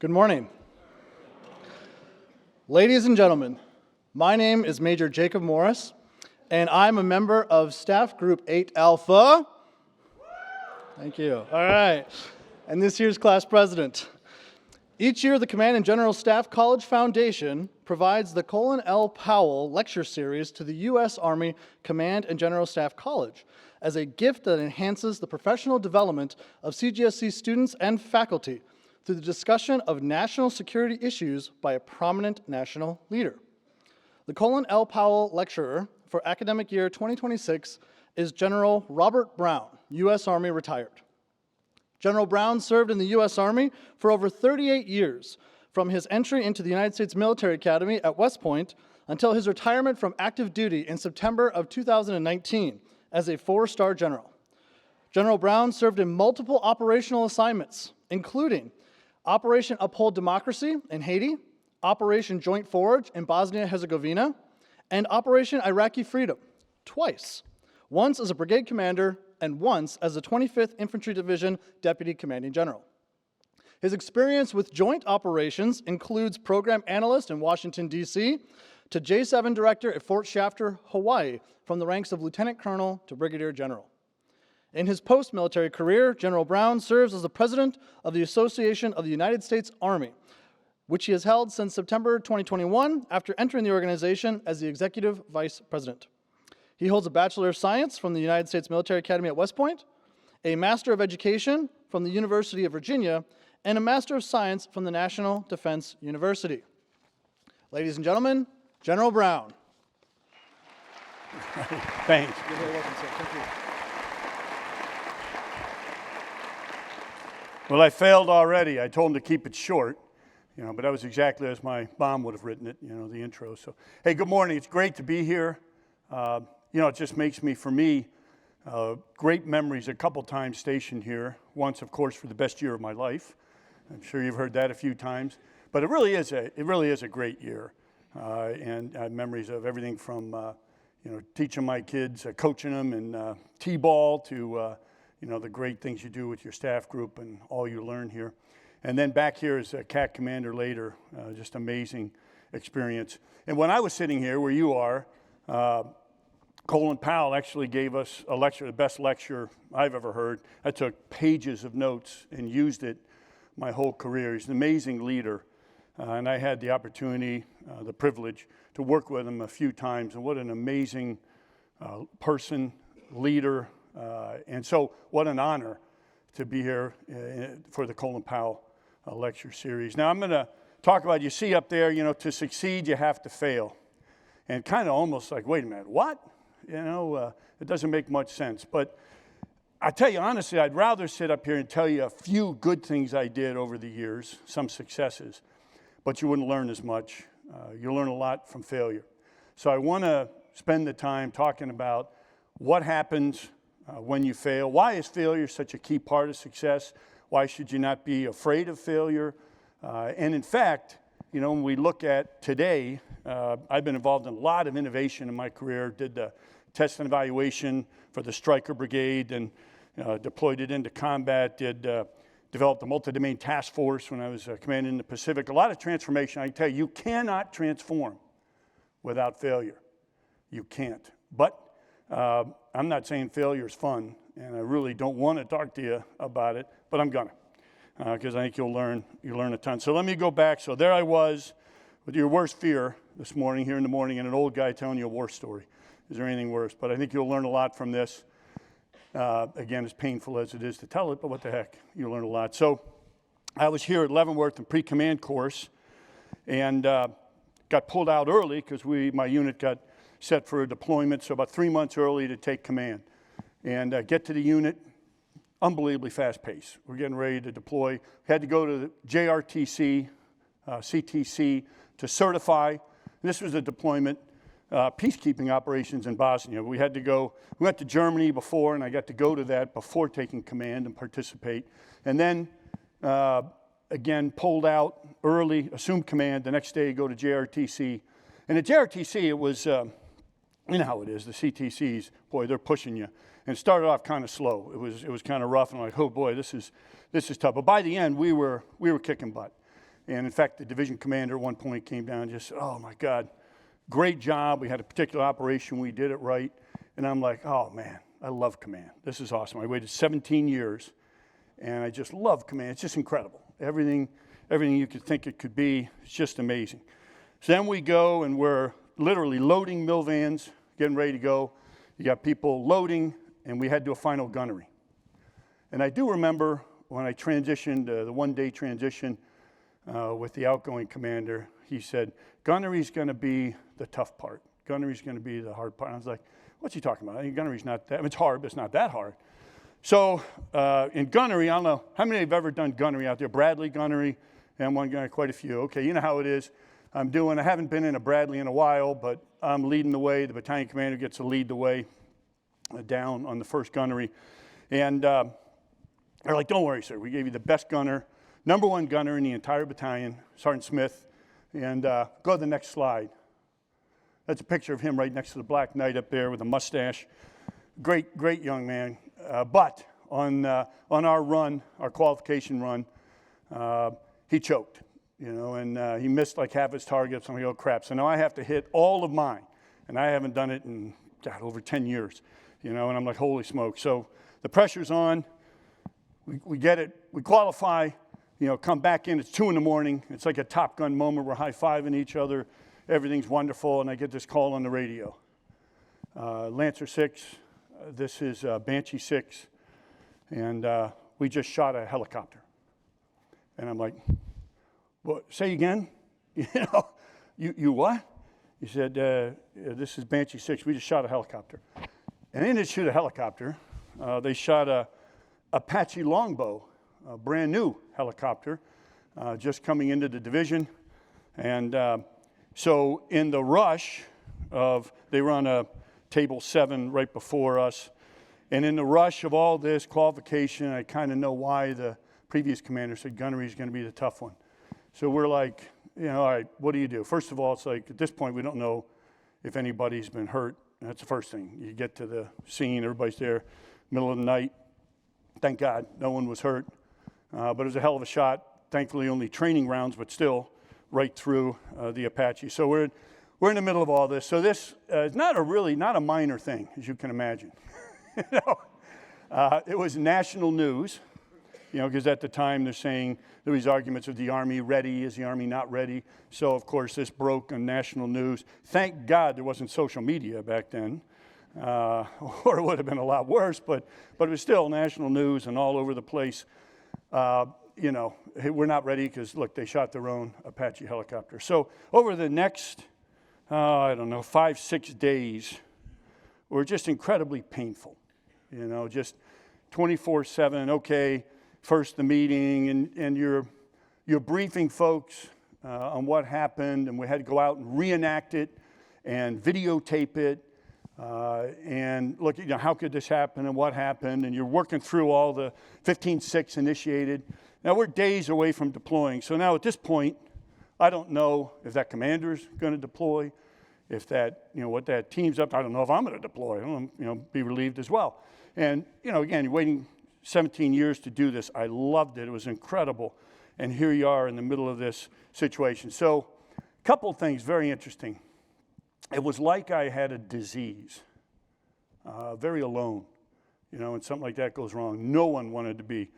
Good morning. Ladies and gentlemen, my name is Major Jacob Morris, and I'm a member of Staff Group 8 Alpha. Thank you. All right. And this year's class president. Each year, the Command and General Staff College Foundation provides the Colin L. Powell Lecture Series to the U.S. Army Command and General Staff College as a gift that enhances the professional development of CGSC students and faculty through the discussion of national security issues by a prominent national leader. The Colin L. Powell Lecturer for academic year 2026 is General Robert Brown, U.S. Army retired. General Brown served in the U.S. Army for over 38 years, from his entry into the United States Military Academy at West Point until his retirement from active duty in September of 2019 as a 4-star general. General Brown served in multiple operational assignments, including Operation Uphold Democracy in Haiti, Operation Joint Forge in Bosnia-Herzegovina, and Operation Iraqi Freedom, twice, once as a brigade commander and once as the 25th Infantry Division Deputy Commanding General. His experience with joint operations includes program analyst in Washington, D.C., to J7 director at Fort Shafter, Hawaii, from the ranks of lieutenant colonel to brigadier general. In his post-military career, General Brown serves as the president of the Association of the United States Army, which he has held since September 2021 after entering the organization as the executive vice president. He holds a Bachelor of Science from the United States Military Academy at West Point, a Master of Education from the University of Virginia, and a Master of Science from the National Defense University. Ladies and gentlemen, General Brown. Thanks. You're very welcome, sir. Thank you. Well, I failed already. I told him to keep it short, but that was exactly as my mom would have written it, the intro. So, hey, good morning. It's great to be here. It just makes me, for me, great memories. A couple times stationed here. Once, of course, for the best year of my life. I'm sure you've heard that a few times. But it really is a great year, and memories of everything from teaching my kids, coaching them in t-ball to the great things you do with your staff group and all you learn here. And then back here as a CAC commander later, just amazing experience. And when I was sitting here where you are, Colin Powell actually gave us a lecture, the best lecture I've ever heard. I took pages of notes and used it my whole career. He's an amazing leader. And I had the opportunity, the privilege to work with him a few times. And what an amazing person, leader. And so what an honor to be here for the Colin Powell Lecture Series. Now I'm going to talk about, you see up there, to succeed you have to fail. And kind of almost like, wait a minute, what? It doesn't make much sense. But I tell you honestly, I'd rather sit up here and tell you a few good things I did over the years, some successes, but you wouldn't learn as much. You'll learn a lot from failure. So I want to spend the time talking about what happens when you fail. Why is failure such a key part of success? Why should you not be afraid of failure? And in fact, when we look at today, I've been involved in a lot of innovation in my career, did the test and evaluation for the Stryker Brigade and deployed it into combat, developed the multi-domain task force when I was commanding in the Pacific. A lot of transformation. I can tell you, you cannot transform without failure. You can't. But I'm not saying failure is fun, and I really don't want to talk to you about it, but I'm gonna, because I think you'll learn a ton. So let me go back. So there I was with your worst fear this morning, here in the morning, and an old guy telling you a war story. Is there anything worse? But I think you'll learn a lot from this. Again, as painful as it is to tell it, but what the heck, you'll learn a lot. So I was here at Leavenworth in pre-command course, and got pulled out early because my unit got set for a deployment, so about 3 months early to take command. And get to the unit, unbelievably fast pace. We're getting ready to deploy. Had to go to the JRTC, CTC to certify. This was a deployment, peacekeeping operations in Bosnia. We went to Germany before, and I got to go to that before taking command and participate. And then, again, pulled out early, assumed command. The next day, go to JRTC. And at JRTC, it was, you know how it is, the CTCs, boy, they're pushing you. And it started off kind of slow. It was kind of rough, and I'm like, oh boy, this is tough. But by the end, we were kicking butt. And in fact, the division commander at one point came down and just said, oh my God, great job. We had a particular operation. We did it right. And I'm like, oh man, I love command. This is awesome. I waited 17 years and I just love command. It's just incredible. Everything you could think it could be, it's just amazing. So then we go and we're literally loading mill vans, getting ready to go. You got people loading, and we had to do a final gunnery. And I do remember when I transitioned, the one-day transition with the outgoing commander, he said, gunnery's going to be the tough part. Gunnery's going to be the hard part. And I was like, what's he talking about? I mean, gunnery's not that, I mean, it's hard, but it's not that hard. So in gunnery, I don't know, how many have ever done gunnery out there? Bradley gunnery, M1 gunnery, quite a few. Okay, you know how it is. I haven't been in a Bradley in a while, but I'm leading the way. The battalion commander gets to lead the way down on the first gunnery. And they're like, don't worry, sir. We gave you the best gunner, #1 gunner in the entire battalion, Sergeant Smith. And go to the next slide. That's a picture of him right next to the Black Knight up there with a mustache. Great, great young man. But on our run, our qualification run, he choked. And he missed like half his targets. I'm like, oh crap. So now I have to hit all of mine. And I haven't done it in, God, over 10 years. And I'm like, holy smoke. So the pressure's on. We get it. We qualify, come back in. It's 2 in the morning. It's like a Top Gun moment. We're high-fiving each other. Everything's wonderful. And I get this call on the radio. Lancer 6, this is Banshee 6. And we just shot a helicopter. And I'm like, what, say again? You what? He said, this is Banshee 6. We just shot a helicopter. And they didn't shoot a helicopter. They shot a Apache Longbow, a brand new helicopter, just coming into the division. And so in the rush they were on a table 7 right before us. And in the rush of all this qualification, I kind of know why the previous commander said gunnery is going to be the tough one. So we're like, all right, what do you do? First of all, it's like at this point, we don't know if anybody's been hurt. That's the first thing. You get to the scene, everybody's there, middle of the night. Thank God, no one was hurt. But it was a hell of a shot. Thankfully, only training rounds, but still right through the Apache. So we're in the middle of all this. So this is not a minor thing, as you can imagine. It was national news. Because at the time they're saying there was arguments of the Army ready, is the Army not ready? So, of course, this broke on national news. Thank God there wasn't social media back then, or it would have been a lot worse, but it was still national news and all over the place. We're not ready because, look, they shot their own Apache helicopter. So over the next, 5-6 days were just incredibly painful, just 24/7, okay. First the meeting, and you're briefing folks on what happened, and we had to go out and reenact it and videotape it and look at how could this happen and what happened, and you're working through all the 15-6 initiated. Now we're days away from deploying, so now at this point, I don't know if that commander's going to deploy, if that what that team's up to. I don't know if I'm going to deploy. I'm be relieved as well. And again, you're waiting 17 years to do this. I loved it. It was incredible. And here you are in the middle of this situation. So a couple of things very interesting. It was like I had a disease, very alone, and something like that goes wrong. No one wanted to be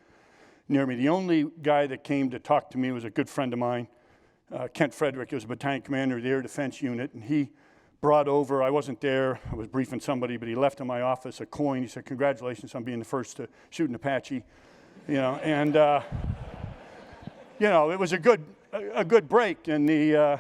near me. The only guy that came to talk to me was a good friend of mine, Kent Frederick. He was a battalion commander of the Air Defense Unit, and he brought over, I wasn't there, I was briefing somebody, but he left in my office a coin. He said, congratulations on being the first to shoot an Apache, and it was a good break in the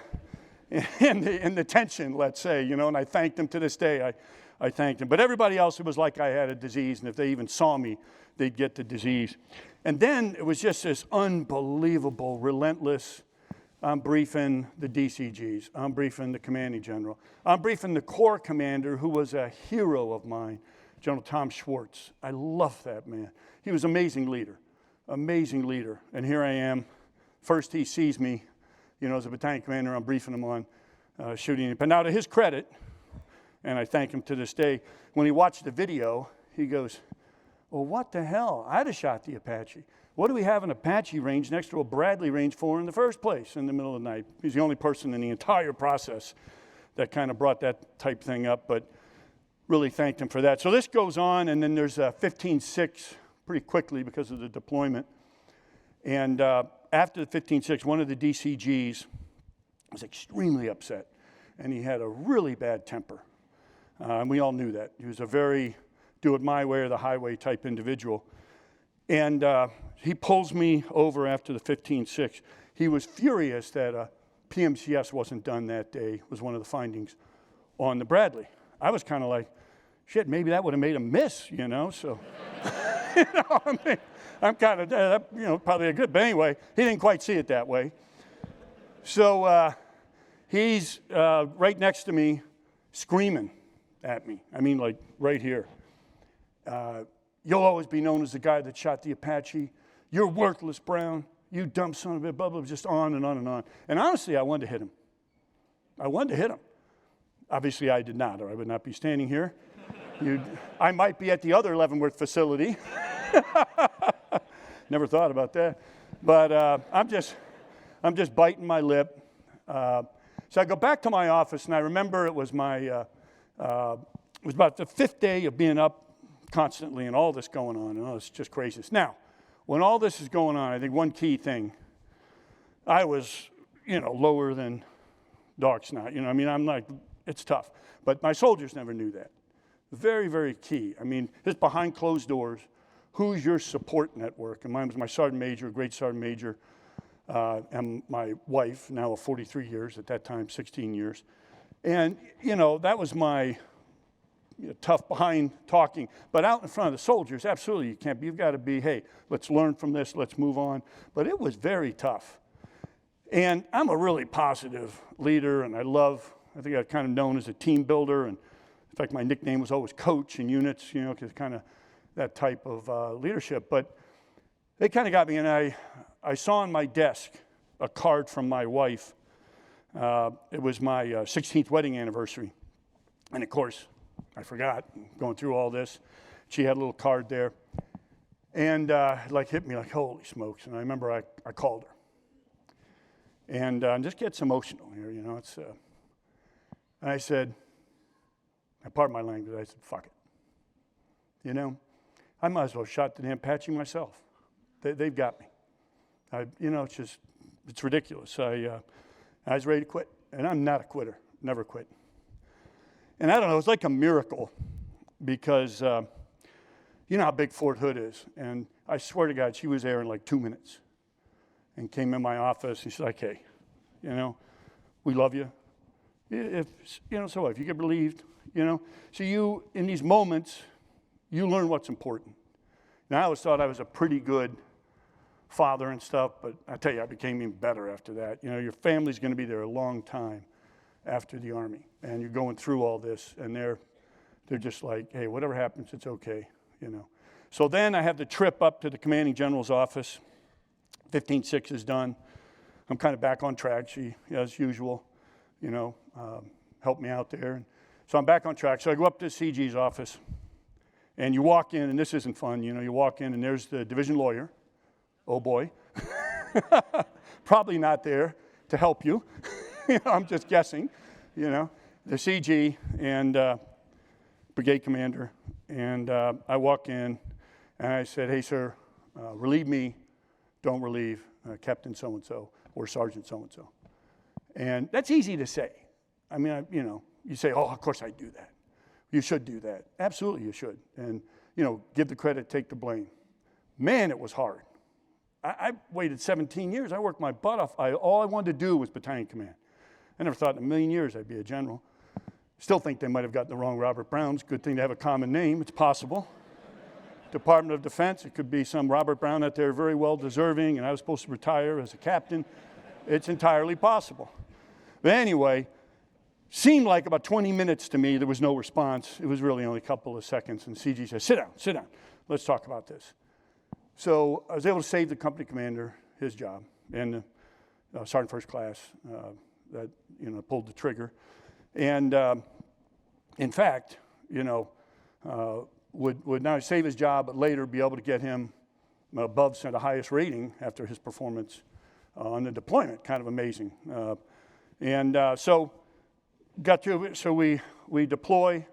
tension, let's say, and I thanked him to this day. I thanked him. But everybody else, it was like I had a disease, and if they even saw me, they'd get the disease. And then it was just this unbelievable, relentless, I'm briefing the DCGs. I'm briefing the commanding general. I'm briefing the Corps commander, who was a hero of mine, General Tom Schwartz. I love that man. He was an amazing leader. And here I am. First he sees me, as a battalion commander. I'm briefing him on shooting. But now to his credit, and I thank him to this day, when he watched the video, he goes, well, what the hell? I'd have shot the Apache. What do we have an Apache range next to a Bradley range for in the first place in the middle of the night? He's the only person in the entire process that kind of brought that type thing up, but really thanked him for that. So this goes on, and then there's a 15-6 pretty quickly because of the deployment. And after the 15-6, one of the DCGs was extremely upset, and he had a really bad temper. And we all knew that. He was a very do it my way or the highway type individual. And he pulls me over after the 15-6. He was furious that a PMCS wasn't done that day, was one of the findings on the Bradley. I was kind of like, shit, maybe that would have made him miss, you know, so. You know, I mean, I'm kind of, you know, probably a good, but anyway, he didn't quite see it that way. So he's right next to me screaming at me. I mean, like right here. You'll always be known as the guy that shot the Apache. You're worthless, Brown. You dumb son of a blah, blah, just on and on and on. And honestly, I wanted to hit him. I wanted to hit him. Obviously, I did not, or I would not be standing here. I might be at the other Leavenworth facility. Never thought about that. But I'm just biting my lip. So I go back to my office, and I remember it was it was about the 5th day of being up constantly and all this going on. And it's just craziness. Now, when all this is going on, I think one key thing, I was, you know, lower than dog snot. You know, I mean, I'm like, it's tough. But my soldiers never knew that. Very, very key. I mean, it's behind closed doors. Who's your support network? And mine was my sergeant major, great sergeant major, and my wife, now of 43 years, at that time 16 years. And, you know, that was my tough behind talking. But out in front of the soldiers, absolutely you can't be. You've got to be, hey, let's learn from this, let's move on. But it was very tough. And I'm a really positive leader, and I think I'm kind of known as a team builder. And in fact, my nickname was always coach in units, you know, because kind of that type of leadership. But they kind of got me, and I saw on my desk a card from my wife. It was my 16th wedding anniversary. And of course, I forgot, going through all this. She had a little card there. And like hit me like, holy smokes. And I remember I called her. And just gets emotional here, you know. It's and I said, pardon my language, I said, fuck it. You know, I might as well have shot the damn Apache myself. They've got me. You know, it's ridiculous. I was ready to quit. And I'm not a quitter, never quit. And I don't know, it's like a miracle because you know how big Fort Hood is. And I swear to God, she was there in like 2 minutes and came in my office and she's like, hey, you know, we love you. If, you know, so if you get relieved, you know. So you, in these moments, you learn what's important. Now, I always thought I was a pretty good father and stuff, but I tell you, I became even better after that. You know, your family's going to be there a long time after the Army, and you're going through all this, and they're just like, hey, whatever happens, it's okay, you know. So then I have the trip up to the commanding general's office. 15-6 is done. I'm kind of back on track. She, as usual, you know, helped me out there. So I'm back on track. So I go up to CG's office, and you walk in, and this isn't fun, you know. You walk in, and there's the division lawyer. Oh, boy. Probably not there to help you. You know, I'm just guessing, you know. The CG and brigade commander. And I walk in, and I said, hey, sir, relieve me. Don't relieve Captain so-and-so or Sergeant so-and-so. And that's easy to say. I mean, you know, you say, oh, of course I do that. You should do that. Absolutely you should. And, you know, give the credit, take the blame. Man, it was hard. I waited 17 years. I worked my butt off. All I wanted to do was battalion command. I never thought in a million years I'd be a general. Still think they might have gotten the wrong Robert Brown. It's a good thing to have a common name. It's possible. Department of Defense, it could be some Robert Brown out there very well deserving, and I was supposed to retire as a captain. It's entirely possible. But anyway, seemed like about 20 minutes to me, there was no response. It was really only a couple of seconds, and CG said, sit down, let's talk about this. So I was able to save the company commander his job, and Sergeant First Class that, you know, pulled the trigger. And in fact, you know, would not only save his job, but later be able to get him above the highest rating after his performance on the deployment. Kind of amazing. So we deploy.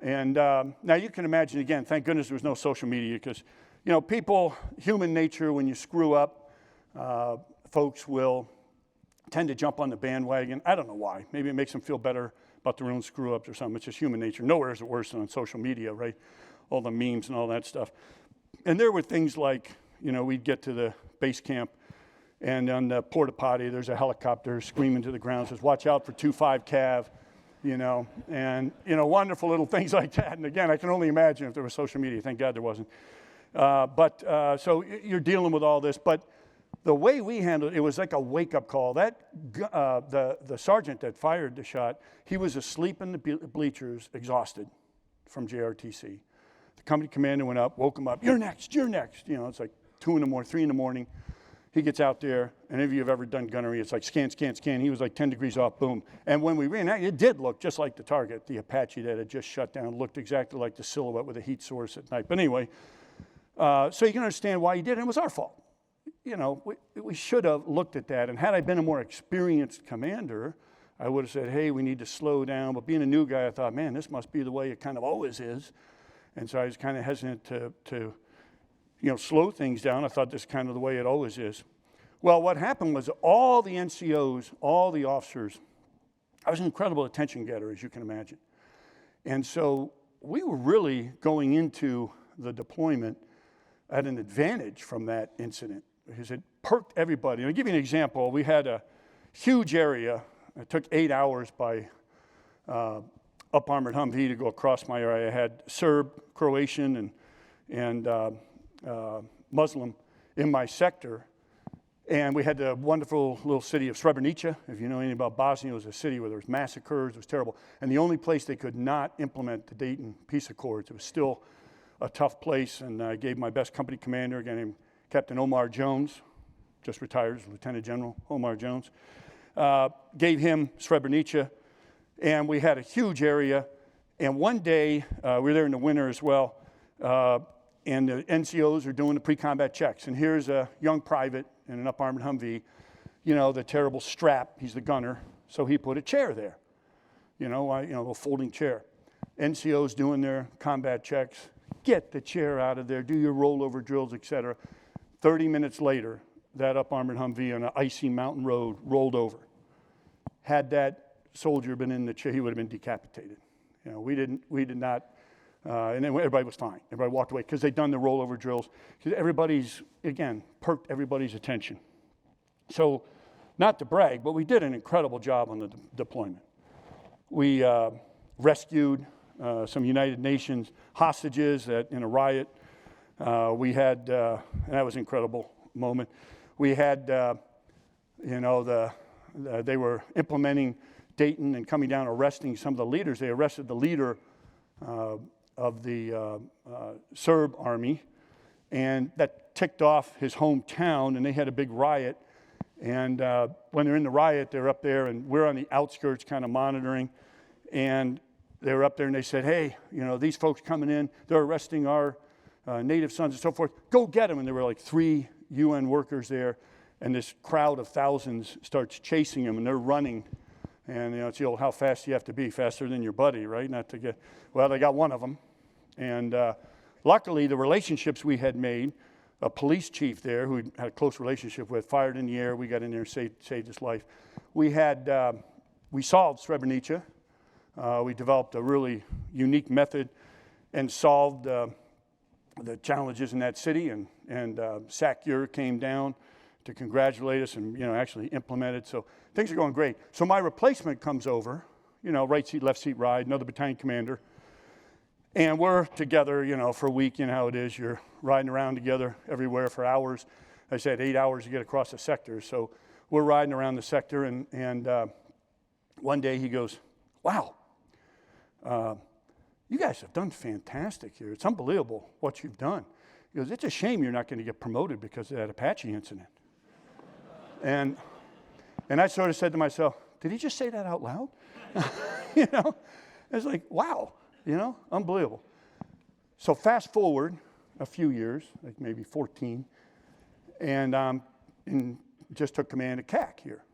And now you can imagine, again, thank goodness there was no social media because, people, human nature, when you screw up, folks will tend to jump on the bandwagon. I don't know why. Maybe it makes them feel better about their own screw-ups or something. It's just human nature. Nowhere is it worse than on social media, right? All the memes and all that stuff. And there were things like, we'd get to the base camp, and on the porta potty, there's a helicopter screaming to the ground, says, "Watch out for 2-5 Cav," and wonderful little things like that. And again, I can only imagine if there was social media. Thank God there wasn't. So you're dealing with all this, but the way we handled it, it was like a wake-up call. The sergeant that fired the shot, he was asleep in the bleachers, exhausted from JRTC. The company commander went up, woke him up. "You're next, you're next." It's like 2 in the morning, 3 in the morning. He gets out there, and if you've ever done gunnery, it's like scan, scan, scan. He was like 10 degrees off, boom. And when we ran, it did look just like the target. The Apache that had just shut down looked exactly like the silhouette with a heat source at night. But anyway, so you can understand why he did it. It was our fault. We should have looked at that. And had I been a more experienced commander, I would have said, "Hey, we need to slow down." But being a new guy, I thought, man, this must be the way it kind of always is. And so I was kind of hesitant to slow things down. I thought this is kind of the way it always is. Well, what happened was all the NCOs, all the officers, I was an incredible attention getter, as you can imagine. And so we were really going into the deployment at an advantage from that incident because it perked everybody. And I'll give you an example. We had a huge area. It took 8 hours by up-armored Humvee to go across my area. I had Serb, Croatian, and Muslim in my sector. And we had the wonderful little city of Srebrenica. If you know anything about Bosnia, it was a city where there was massacres. It was terrible. And the only place they could not implement the Dayton Peace Accords. It was still a tough place. And I gave my best company commander, a guy named Captain Omar Jones, just retired as Lieutenant General Omar Jones, gave him Srebrenica. And we had a huge area. And one day, we were there in the winter as well, and the NCOs are doing the pre-combat checks. And here's a young private in an up-armored Humvee, the terrible strap. He's the gunner, so he put a chair there, a little folding chair. NCOs doing their combat checks. Get the chair out of there. Do your rollover drills, etc. 30 minutes later, that up-armored Humvee on an icy mountain road rolled over. Had that soldier been in the chair, he would have been decapitated. We did not. And then everybody was fine. Everybody walked away because they'd done the rollover drills. Everybody's, again, perked everybody's attention. So, not to brag, but we did an incredible job on the deployment. We rescued some United Nations hostages in a riot. We had, and that was an incredible moment. We had, they were implementing Dayton and coming down, arresting some of the leaders. They arrested the leader of the Serb army, and that ticked off his hometown, and they had a big riot. And when they're in the riot, they're up there, and we're on the outskirts kind of monitoring. And they were up there, and they said, "Hey, these folks coming in, they're arresting our native sons and so forth. Go get them." And there were like 3 UN workers there, and this crowd of thousands starts chasing them, and they're running. And, it's the old, how fast you have to be, faster than your buddy, right? Well, they got one of them. And luckily, the relationships we had made, a police chief there who we had a close relationship with, fired in the air. We got in there and saved his life. We solved Srebrenica. We developed a really unique method and solved the challenges in that city. And SACEUR came down to congratulate us and, actually implemented. So things are going great. So my replacement comes over, right seat, left seat ride, another battalion commander. And we're together, for a week. You know how it is. You're riding around together everywhere for hours. I said 8 hours to get across the sector. So we're riding around the sector. And one day he goes, "Wow, you guys have done fantastic here. It's unbelievable what you've done." He goes, "It's a shame you're not going to get promoted because of that Apache incident." And I sort of said to myself, did he just say that out loud? It's like, wow, unbelievable. So fast forward a few years, like maybe 14, and just took command of CAC here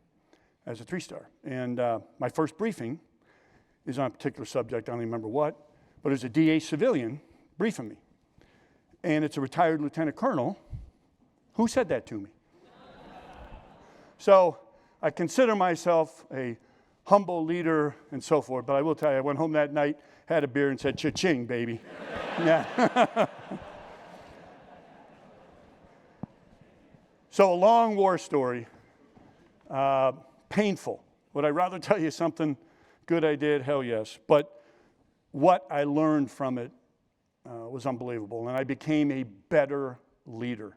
as a 3-star. And my first briefing is on a particular subject, I don't remember what, but it's a DA civilian briefing me. And it's a retired lieutenant colonel who said that to me. So I consider myself a humble leader and so forth, but I will tell you, I went home that night, had a beer, and said, cha-ching, baby. Yeah. So a long war story, painful. Would I rather tell you something good I did? Hell yes. But what I learned from it was unbelievable, and I became a better leader.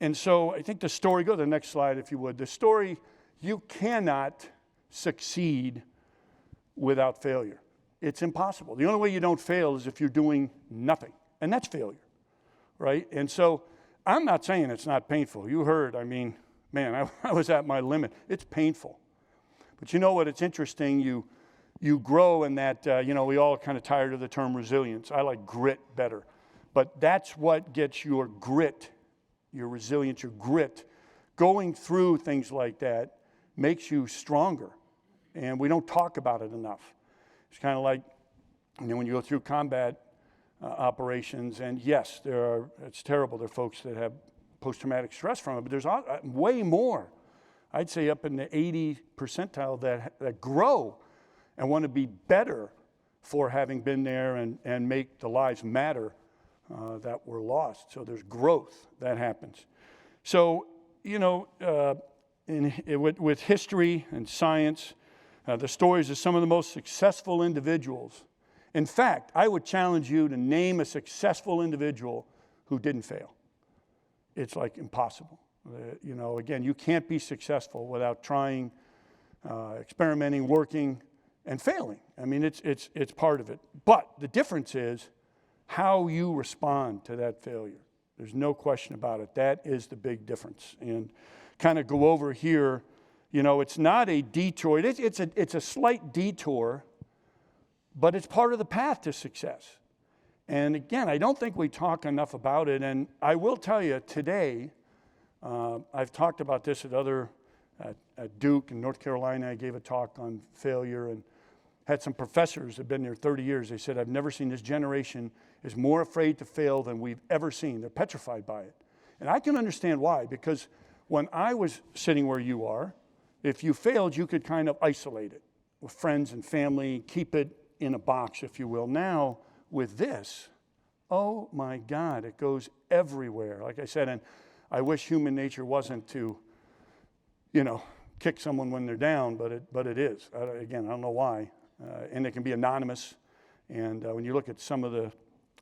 And so I think the story, go to the next slide if you would. The story, you cannot succeed without failure. It's impossible. The only way you don't fail is if you're doing nothing, and that's failure, right? And so I'm not saying it's not painful. You heard, I mean, man, I was at my limit. It's painful. But you know what? It's interesting. You grow in that, we all kind of tired of the term resilience. I like grit better. But that's what gets your grit, your resilience, your grit. Going through things like that makes you stronger. And we don't talk about it enough. It's kind of like, when you go through combat operations, and yes, it's terrible. There are folks that have post-traumatic stress from it, but there's way more. I'd say up in the 80 percentile that grow and want to be better for having been there and make the lives matter that were lost. So there's growth that happens. So, with history and science, the stories of some of the most successful individuals. In fact, I would challenge you to name a successful individual who didn't fail. It's like impossible. Again, you can't be successful without trying, experimenting, working, and failing. I mean, it's part of it. But the difference is how you respond to that failure. There's no question about it. That is the big difference. And kind of go over here, it's not a detour. It's a slight detour, but it's part of the path to success. And again, I don't think we talk enough about it. And I will tell you today, I've talked about this at Duke in North Carolina. I gave a talk on failure and had some professors that have been there 30 years. They said, I've never seen this generation is more afraid to fail than we've ever seen. They're petrified by it. And I can understand why, because when I was sitting where you are, if you failed, you could kind of isolate it with friends and family, keep it in a box, if you will. Now, with this, oh my God, it goes everywhere. Like I said, and I wish human nature wasn't to, kick someone when they're down, but it is. Again, I don't know why. And it can be anonymous. And when you look at some of the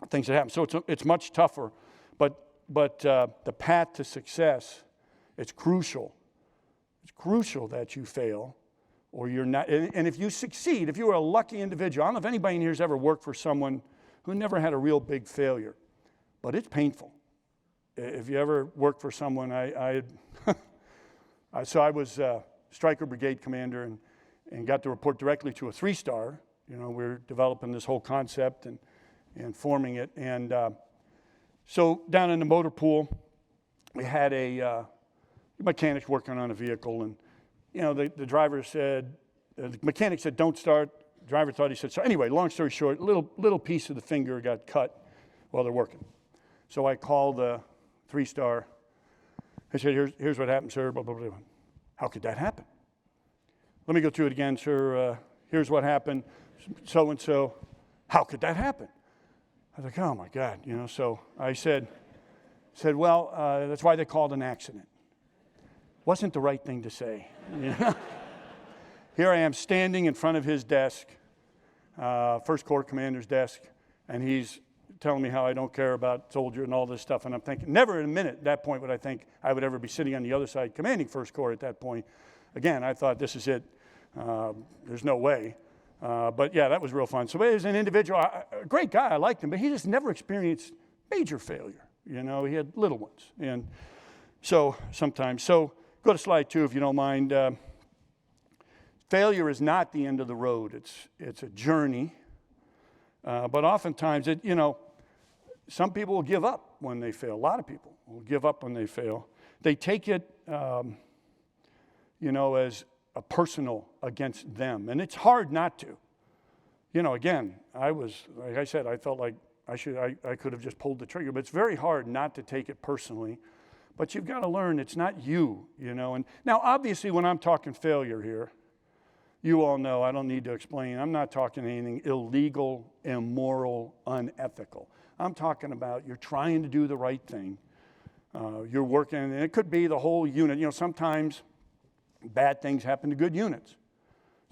things that happen, so it's much tougher. But the path to success, it's crucial. It's crucial that you fail, or you're not. And if you succeed, if you were a lucky individual, I don't know if anybody in here has ever worked for someone who never had a real big failure, but it's painful. If you ever worked for someone, so I was Stryker Brigade commander and got to report directly to a 3-star. We're developing this whole concept and forming it. And so down in the motor pool, we had a mechanic working on a vehicle. And, the driver said, the mechanic said, don't start. The driver thought he said, so anyway, long story short, little piece of the finger got cut while they're working. So I called the 3-star. I said, here's what happened, sir. Blah, blah, blah. How could that happen? Let me go through it again, sir. Here's what happened. So-and-so. How could that happen? I was like, oh, my God. So I said, well, that's why they called an accident. Wasn't the right thing to say. Here I am standing in front of his desk, First Corps commander's desk, and he's telling me how I don't care about soldier and all this stuff. And I'm thinking, never in a minute at that point would I think I would ever be sitting on the other side commanding First Corps at that point. Again, I thought this is it. There's no way. But yeah, that was real fun. So as an individual, a great guy, I liked him, but he just never experienced major failure. He had little ones. And so sometimes, go to slide 2 if you don't mind. Failure is not the end of the road. It's a journey. But oftentimes, some people will give up when they fail. A lot of people will give up when they fail. They take it, as a personal against them. And it's hard not to. Again, like I said, I felt like I could have just pulled the trigger, but it's very hard not to take it personally. But you've got to learn it's not you, And now, obviously, when I'm talking failure here, you all know, I don't need to explain, I'm not talking anything illegal, immoral, unethical. I'm talking about you're trying to do the right thing. You're working, and it could be the whole unit. Sometimes bad things happen to good units.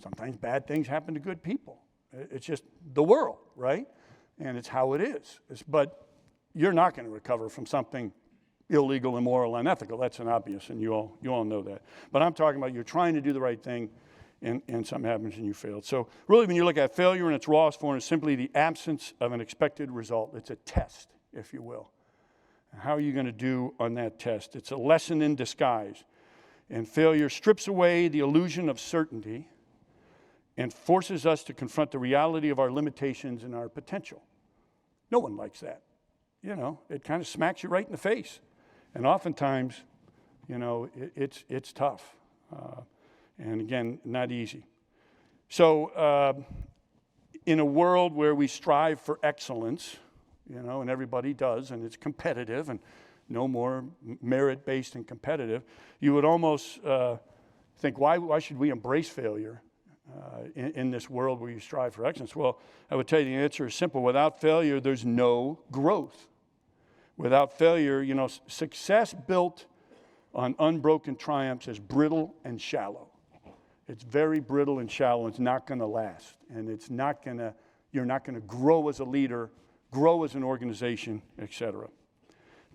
Sometimes bad things happen to good people. It's just the world, right? And it's how it is. But you're not going to recover from something illegal, immoral, unethical. That's an obvious, and you all know that. But I'm talking about you're trying to do the right thing, and something happens and you failed. So really, when you look at failure in its rawest form, it's simply the absence of an expected result. It's a test, if you will. How are you going to do on that test? It's a lesson in disguise. And failure strips away the illusion of certainty and forces us to confront the reality of our limitations and our potential. No one likes that. It kind of smacks you right in the face. And oftentimes, it's tough. And again, not easy. So in a world where we strive for excellence, and everybody does, and it's competitive and no more merit-based and competitive, you would almost think, why should we embrace failure in this world where you strive for excellence? Well, I would tell you the answer is simple. Without failure, there's no growth. Without failure, success built on unbroken triumphs is brittle and shallow. It's very brittle and shallow. It's not going to last. And you're not going to grow as a leader, grow as an organization, etc.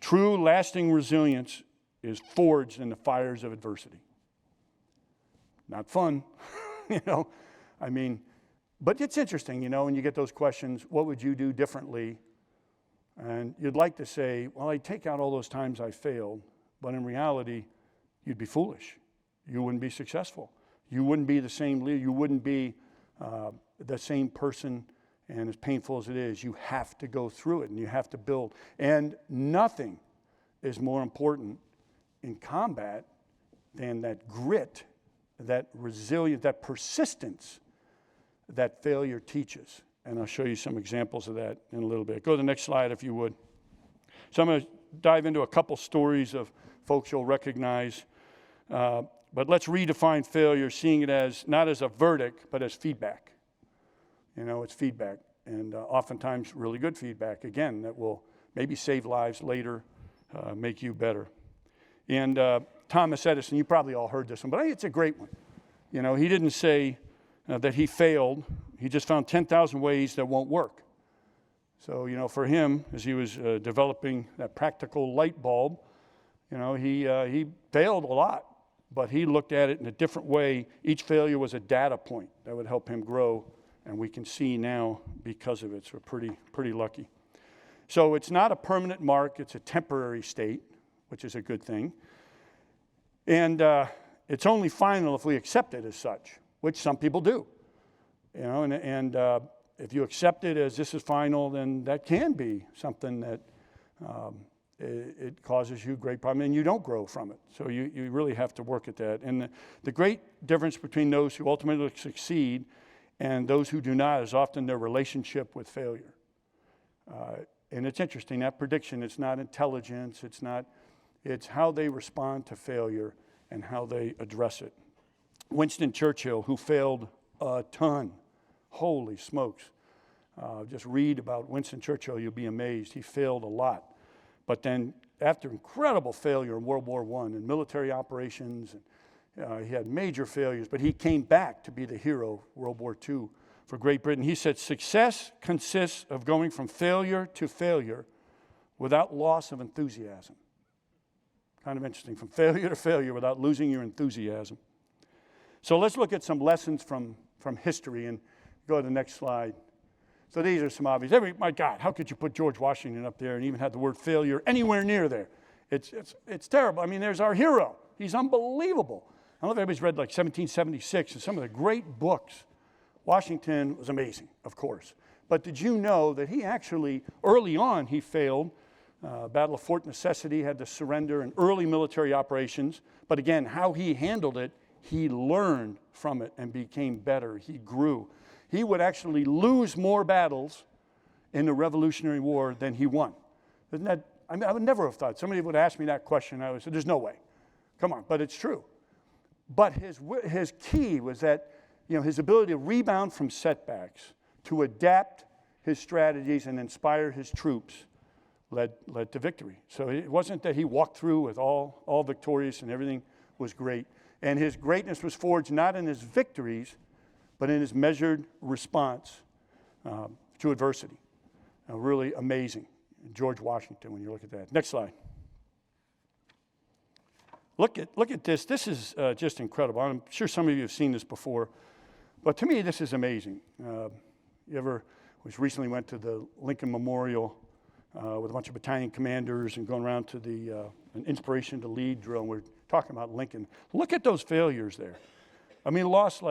True, lasting resilience is forged in the fires of adversity. Not fun, but it's interesting, when you get those questions, what would you do differently? And you'd like to say, well, I'd take out all those times I failed, but in reality, you'd be foolish. You wouldn't be successful. You wouldn't be the same leader. You wouldn't be the same person. And as painful as it is, you have to go through it and you have to build. And nothing is more important in combat than that grit, that resilience, that persistence that failure teaches. And I'll show you some examples of that in a little bit. Go to the next slide if you would. So I'm going to dive into a couple stories of folks you'll recognize. But let's redefine failure, seeing it as not as a verdict, but as feedback. It's feedback, and oftentimes really good feedback, again, that will maybe save lives later, make you better. And Thomas Edison, you probably all heard this one, but it's a great one. He didn't say that he failed. He just found 10,000 ways that won't work. So, for him, as he was developing that practical light bulb, he failed a lot, but he looked at it in a different way. Each failure was a data point that would help him grow. And we can see now because of it, so we're pretty lucky. So it's not a permanent mark, it's a temporary state, which is a good thing. And it's only final if we accept it as such, which some people do. And if you accept it as this is final, then that can be something that it causes you great problem, and you don't grow from it. So you really have to work at that. And the great difference between those who ultimately succeed and those who do not is often their relationship with failure. And it's interesting, that prediction, it's not intelligence, it's how they respond to failure and how they address it. Winston Churchill, who failed a ton, holy smokes. Just read about Winston Churchill, you'll be amazed. He failed a lot. But then after incredible failure in World War I and military operations, he had major failures, but he came back to be the hero of World War II for Great Britain. He said, success consists of going from failure to failure without loss of enthusiasm. Kind of interesting, from failure to failure without losing your enthusiasm. So let's look at some lessons from history and go to the next slide. So these are some obvious. My God, how could you put George Washington up there and even have the word failure anywhere near there? It's terrible. There's our hero. He's unbelievable. I don't know if everybody's read like 1776 and some of the great books. Washington was amazing, of course. But did you know that he actually, early on, he failed? Battle of Fort Necessity, had to surrender in early military operations. But again, how he handled it, he learned from it and became better. He grew. He would actually lose more battles in the Revolutionary War than he won. Isn't that, I mean, I would never have thought. Somebody would ask me that question. I would say, there's no way. Come on, but it's true. But his key was that, his ability to rebound from setbacks, to adapt his strategies and inspire his troops led to victory. So it wasn't that he walked through with all victorious and everything was great. And his greatness was forged not in his victories, but in his measured response to adversity. Really amazing. George Washington, when you look at that. Next slide. Look at this. This is just incredible. I'm sure some of you have seen this before, but to me, this is amazing. Recently went to the Lincoln Memorial with a bunch of battalion commanders and going around to an inspiration to lead drill, and we're talking about Lincoln. Look at those failures there. I mean, he lost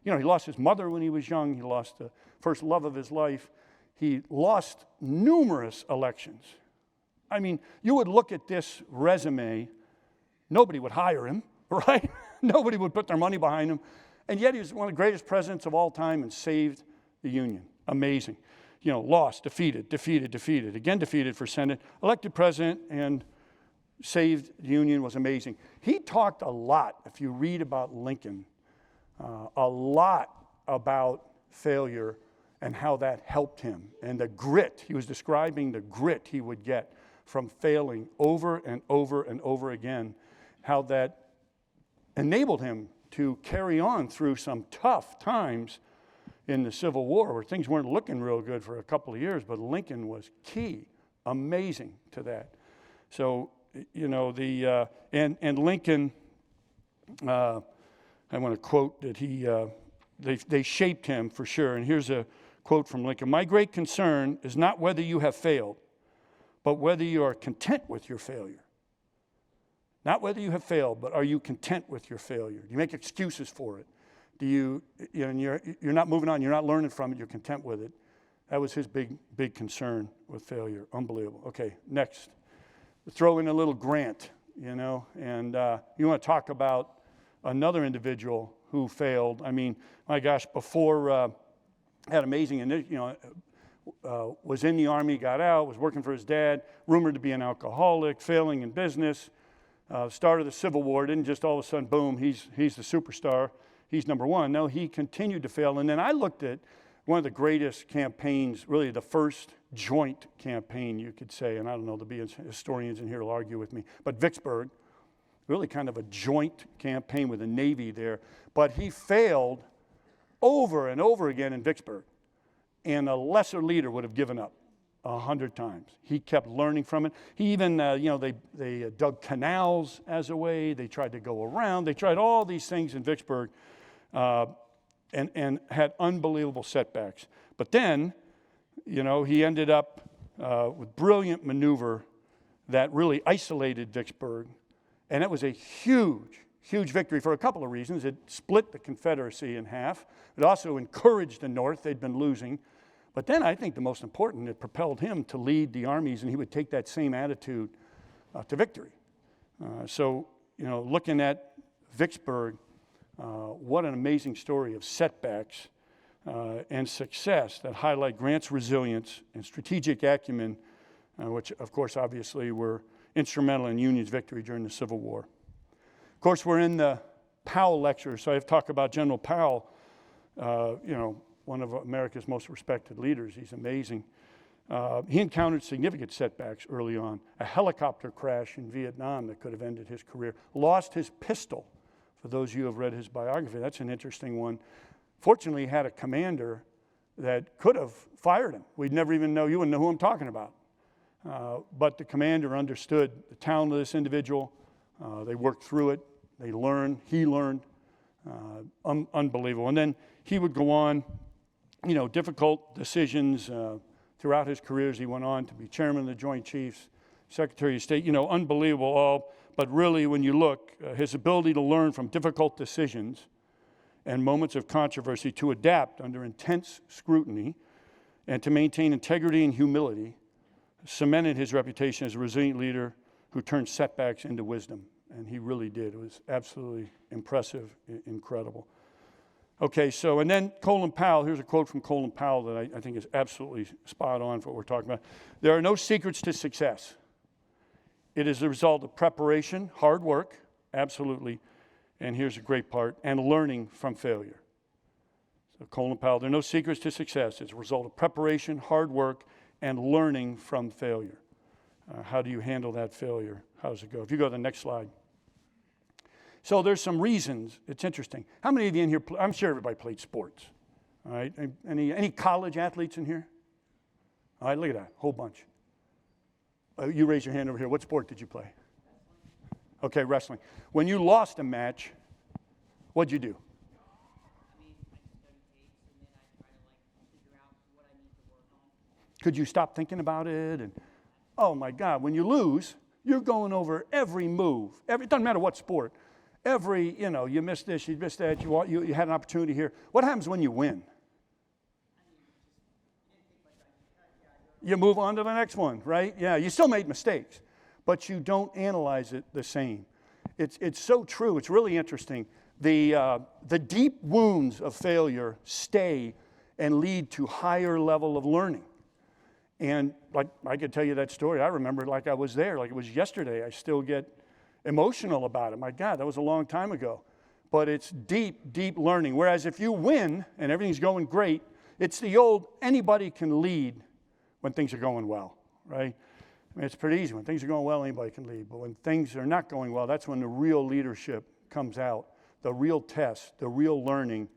he lost his mother when he was young. He lost the first love of his life. He lost numerous elections. I mean, you would look at this resume, nobody would hire him, right? Nobody would put their money behind him. And yet he was one of the greatest presidents of all time and saved the Union. Amazing. Lost, defeated, again defeated for Senate, elected president, and saved the Union. Was amazing. He talked a lot, if you read about Lincoln, a lot about failure and how that helped him. And the grit, he was describing the grit he would get from failing over and over and over again, how that enabled him to carry on through some tough times in the Civil War, where things weren't looking real good for a couple of years, but Lincoln was key, amazing to that. So, and Lincoln, I want to quote that they shaped him for sure. And here's a quote from Lincoln: "My great concern is not whether you have failed, but whether you are content with your failure." Not whether you have failed, but are you content with your failure? Do you make excuses for it? Do you're not moving on, you're not learning from it, you're content with it. That was his big concern with failure. Unbelievable. Okay, next. Throw in a little Grant, and you want to talk about another individual who failed. I mean, my gosh, before had amazing, was in the Army, got out, was working for his dad, rumored to be an alcoholic, failing in business. Start of the Civil War, didn't just all of a sudden, boom, he's the superstar. He's number one. No, he continued to fail. And then I looked at one of the greatest campaigns, really the first joint campaign, you could say, and I don't know, there'll be historians in here who'll argue with me, but Vicksburg, really kind of a joint campaign with the Navy there. But he failed over and over again in Vicksburg. And a lesser leader would have given up 100 times. He kept learning from it. He even, they dug canals as a way. They tried to go around. They tried all these things in Vicksburg and had unbelievable setbacks. But then, he ended up with brilliant maneuver that really isolated Vicksburg. And it was a huge, huge victory for a couple of reasons. It split the Confederacy in half. It also encouraged the North. They'd been losing. But then I think the most important, it propelled him to lead the armies, and he would take that same attitude to victory. So, looking at Vicksburg, what an amazing story of setbacks and success that highlight Grant's resilience and strategic acumen, which, of course, obviously were instrumental in Union's victory during the Civil War. Of course, we're in the Powell Lecture, so I have to talk about General Powell, one of America's most respected leaders. He's amazing. He encountered significant setbacks early on. A helicopter crash in Vietnam that could have ended his career. Lost his pistol, for those of you who have read his biography. That's an interesting one. Fortunately, he had a commander that could have fired him. We'd never even know, you wouldn't know who I'm talking about. But the commander understood the talent of this individual. They worked through it. They learned. He learned. Unbelievable. And then he would go on, difficult decisions throughout his career as he went on to be chairman of the Joint Chiefs, Secretary of State, unbelievable all. But really, when you look, his ability to learn from difficult decisions and moments of controversy, to adapt under intense scrutiny, and to maintain integrity and humility, cemented his reputation as a resilient leader who turned setbacks into wisdom. And he really did. It was absolutely impressive, incredible. Okay, so, and then Colin Powell, here's a quote from Colin Powell that I think is absolutely spot on for what we're talking about. There are no secrets to success. It is the result of preparation, hard work, absolutely, and here's a great part, and learning from failure. So Colin Powell, there are no secrets to success. It's a result of preparation, hard work, and learning from failure. How do you handle that failure? How does it go? If you go to the next slide. So there's some reasons. It's interesting. How many of you in here, I'm sure everybody played sports. All right, any college athletes in here? All right, look at that, whole bunch. You raise your hand over here. What sport did you play? Okay, wrestling. When you lost a match, what'd you do? Could you stop thinking about it? And oh my God, when you lose, you're going over every move. It doesn't matter what sport. You missed this, you missed that, you had an opportunity here. What happens when you win? You move on to the next one, right? Yeah, you still made mistakes, but you don't analyze it the same. It's so true. It's really interesting. The deep wounds of failure stay and lead to higher level of learning. And like I could tell you that story. I remember it like I was there, like it was yesterday. I still get emotional about it. My God, that was a long time ago. But it's deep, deep learning. Whereas if you win and everything's going great, it's the old anybody can lead when things are going well, right? I mean, it's pretty easy. When things are going well, anybody can lead. But when things are not going well, that's when the real leadership comes out, the real test, the real learning.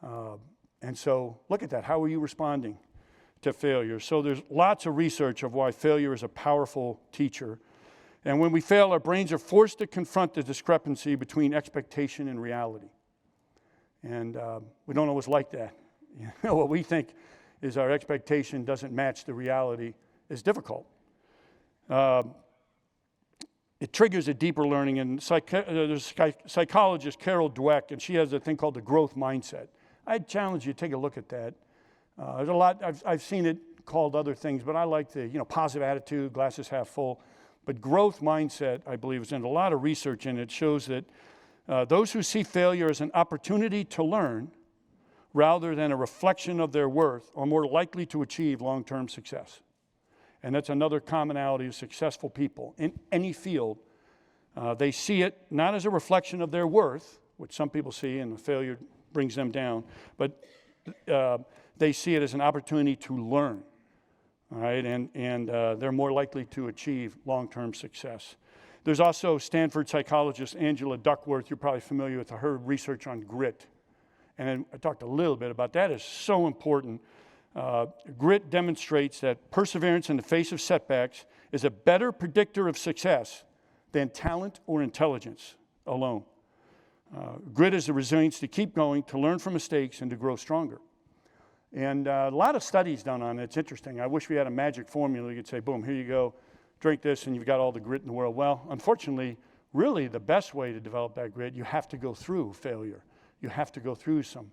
And so look at that. How are you responding to failure? So there's lots of research of why failure is a powerful teacher. And when we fail, our brains are forced to confront the discrepancy between expectation and reality. And we don't always like that. What we think is our expectation doesn't match the reality is difficult. It triggers a deeper learning. And there's a psychologist, Carol Dweck, and she has a thing called the growth mindset. I'd challenge you to take a look at that. There's a lot, I've seen it called other things, but I like the positive attitude, glasses half full. But growth mindset, I believe, is in a lot of research, and it shows that those who see failure as an opportunity to learn rather than a reflection of their worth are more likely to achieve long-term success. And that's another commonality of successful people in any field. They see it not as a reflection of their worth, which some people see, and the failure brings them down, but they see it as an opportunity to learn. All right, and they're more likely to achieve long-term success. There's also Stanford psychologist Angela Duckworth. You're probably familiar with her research on grit. And I talked a little bit about that. It's so important. Grit demonstrates that perseverance in the face of setbacks is a better predictor of success than talent or intelligence alone. Grit is the resilience to keep going, to learn from mistakes, and to grow stronger. And a lot of studies done on it. It's interesting. I wish we had a magic formula. You could say, boom, here you go, drink this, and you've got all the grit in the world. Well, unfortunately, really the best way to develop that grit, you have to go through failure. You have to go through some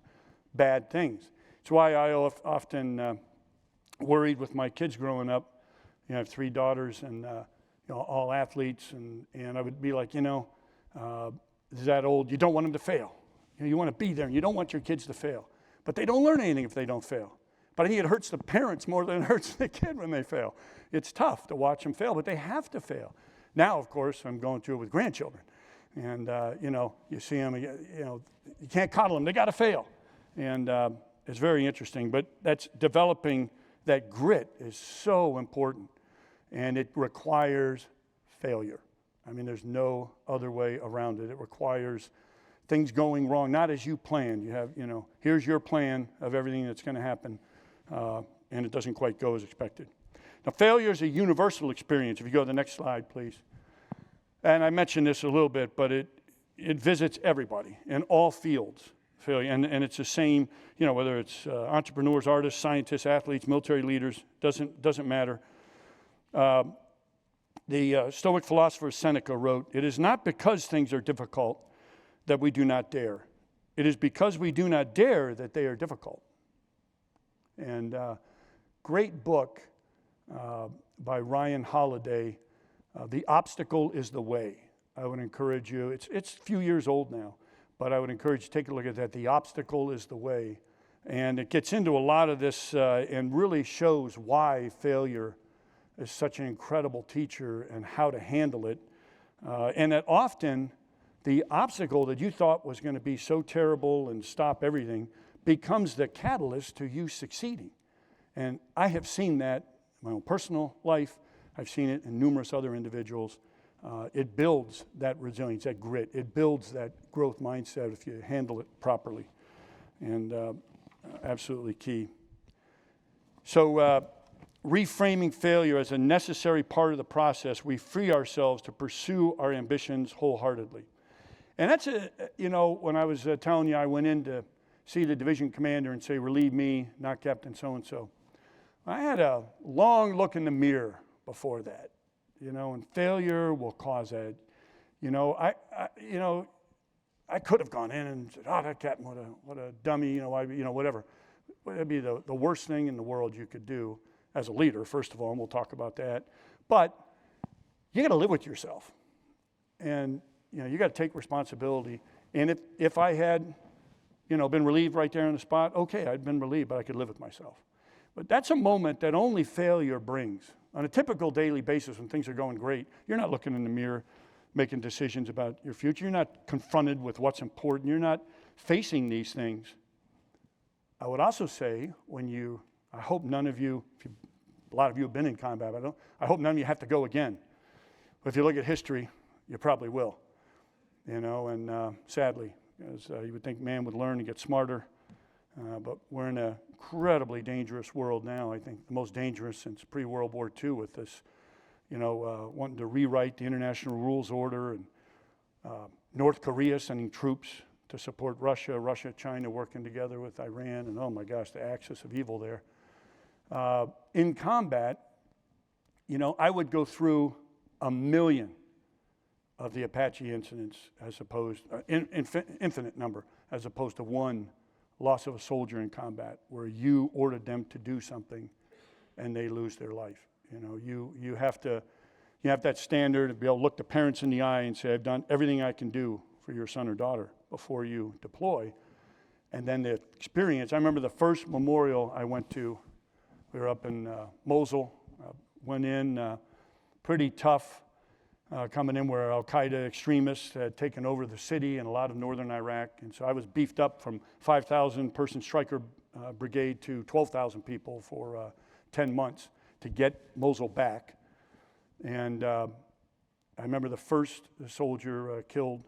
bad things. It's why I often worried with my kids growing up. I have 3 daughters and all athletes, and I would be like, is that old? You don't want them to fail. You want to be there, and you don't want your kids to fail. But they don't learn anything if they don't fail. But I think it hurts the parents more than it hurts the kid when they fail. It's tough to watch them fail, but they have to fail. Now, of course, I'm going through it with grandchildren. And, you see them, you can't coddle them. They got to fail. And it's very interesting. But that's developing that grit is so important. And it requires failure. I mean, there's no other way around it. It requires things going wrong, not as you planned. You have, here's your plan of everything that's going to happen, and it doesn't quite go as expected. Now, failure is a universal experience. If you go to the next slide, please. And I mentioned this a little bit, but it visits everybody in all fields, failure. And it's the same, whether it's entrepreneurs, artists, scientists, athletes, military leaders, doesn't matter. The Stoic philosopher Seneca wrote, "It is not because things are difficult that we do not dare. It is because we do not dare that they are difficult." And great book by Ryan Holiday, The Obstacle is the Way. I would encourage you, it's a few years old now, but I would encourage you to take a look at that. The Obstacle is the Way. And it gets into a lot of this and really shows why failure is such an incredible teacher and how to handle it. And that often the obstacle that you thought was going to be so terrible and stop everything becomes the catalyst to you succeeding. And I have seen that in my own personal life. I've seen it in numerous other individuals. It builds that resilience, that grit. It builds that growth mindset if you handle it properly. And absolutely key. So reframing failure as a necessary part of the process, we free ourselves to pursue our ambitions wholeheartedly. And that's, when I was telling you I went in to see the division commander and say, relieve me, not Captain so-and-so. I had a long look in the mirror before that, and failure will cause that. I could have gone in and said, oh, that captain, what a dummy, whatever. That'd be the worst thing in the world you could do as a leader, first of all, and we'll talk about that. But you got to live with yourself. And, you got to take responsibility. And if I had, been relieved right there on the spot, okay, I'd been relieved, but I could live with myself. But that's a moment that only failure brings. On a typical daily basis when things are going great, you're not looking in the mirror making decisions about your future. You're not confronted with what's important. You're not facing these things. I would also say I hope none of you, a lot of you have been in combat, I hope none of you have to go again. But if you look at history, you probably will. And sadly, as you would think man would learn and get smarter, but we're in an incredibly dangerous world now. I think the most dangerous since pre-World War II with this, wanting to rewrite the international rules order, and North Korea sending troops to support Russia, China working together with Iran, and oh my gosh, the axis of evil there. In combat, I would go through 1 million of the Apache incidents as opposed, infinite number, as opposed to one loss of a soldier in combat where you ordered them to do something and they lose their life. You have that standard to be able to look the parents in the eye and say, I've done everything I can do for your son or daughter before you deploy. And then the experience, I remember the first memorial I went to, we were up in Mosul, went in pretty tough, coming in where Al-Qaeda extremists had taken over the city and a lot of northern Iraq. And so I was beefed up from 5,000 person striker brigade to 12,000 people for 10 months to get Mosul back. And I remember the first soldier killed,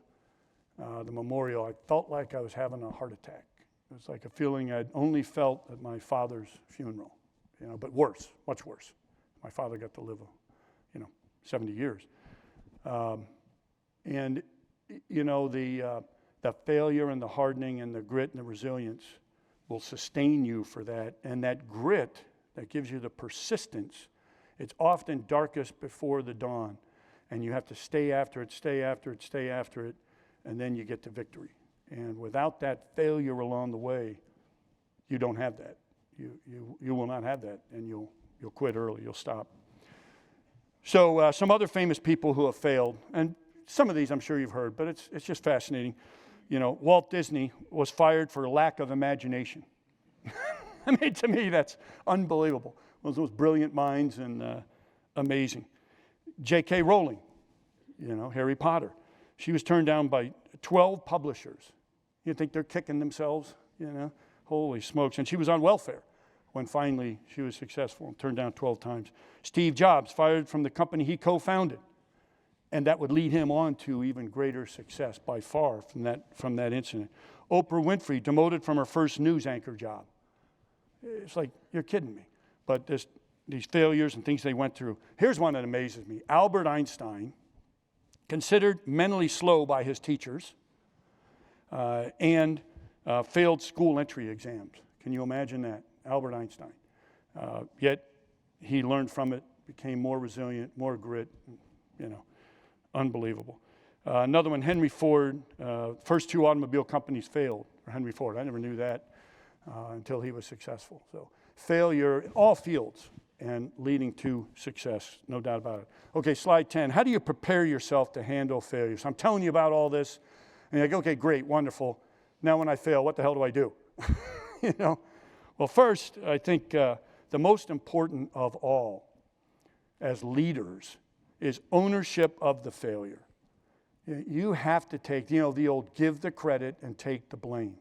the memorial, I felt like I was having a heart attack. It was like a feeling I'd only felt at my father's funeral, but worse, much worse. My father got to live, 70 years. And the failure and the hardening and the grit and the resilience will sustain you for that. And that grit that gives you the persistence, it's often darkest before the dawn. And you have to stay after it, and then you get to victory. And without that failure along the way, you don't have that. You will not have that, and you'll quit early, you'll stop. So some other famous people who have failed, and some of these I'm sure you've heard, but it's just fascinating. Walt Disney was fired for lack of imagination. I mean, to me, that's unbelievable. One of those brilliant minds and amazing. J.K. Rowling, Harry Potter. She was turned down by 12 publishers. You think they're kicking themselves, Holy smokes. And she was on welfare when finally she was successful and turned down 12 times. Steve Jobs fired from the company he co-founded. And that would lead him on to even greater success by far from that incident. Oprah Winfrey demoted from her first news anchor job. It's like, you're kidding me. But these failures and things they went through. Here's one that amazes me. Albert Einstein, considered mentally slow by his teachers, and failed school entry exams. Can you imagine that? Albert Einstein. Yet he learned from it, became more resilient, more grit, unbelievable. Another one, Henry Ford. First 2 automobile companies failed for Henry Ford. I never knew that until he was successful. So failure in all fields and leading to success, no doubt about it. Okay, slide 10. How do you prepare yourself to handle failures? I'm telling you about all this, and you're like, okay, great, wonderful. Now when I fail, what the hell do I do? You know? Well, first, I think the most important of all as leaders is ownership of the failure. You have to take, the old give the credit and take the blame.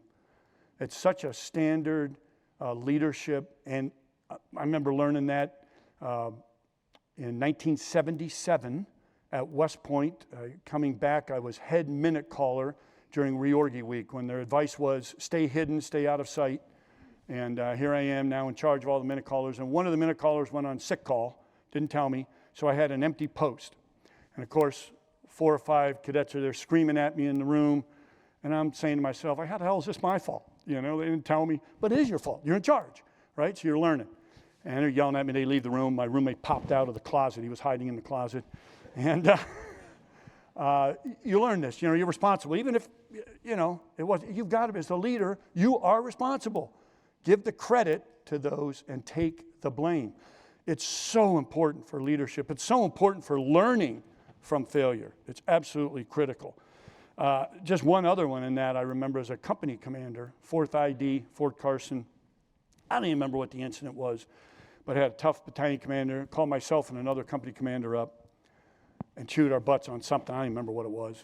It's such a standard leadership, and I remember learning that in 1977 at West Point. Coming back, I was head minute caller during Reorgy Week when their advice was stay hidden, stay out of sight. And here I am now in charge of all the minute callers. And one of the minute callers went on sick call, didn't tell me, so I had an empty post. And of course, 4 or 5 cadets are there screaming at me in the room. And I'm saying to myself, how the hell is this my fault? They didn't tell me, but it is your fault. You're in charge, right? So you're learning. And they're yelling at me. They leave the room. My roommate popped out of the closet. He was hiding in the closet. And you learn this. You're responsible. Even if, you've got to, as the leader, you are responsible. Give the credit to those and take the blame. It's so important for leadership. It's so important for learning from failure. It's absolutely critical. Just one other one in that I remember as a company commander, 4th ID, Fort Carson. I don't even remember what the incident was, but I had a tough battalion commander, called myself and another company commander up and chewed our butts on something. I don't even remember what it was.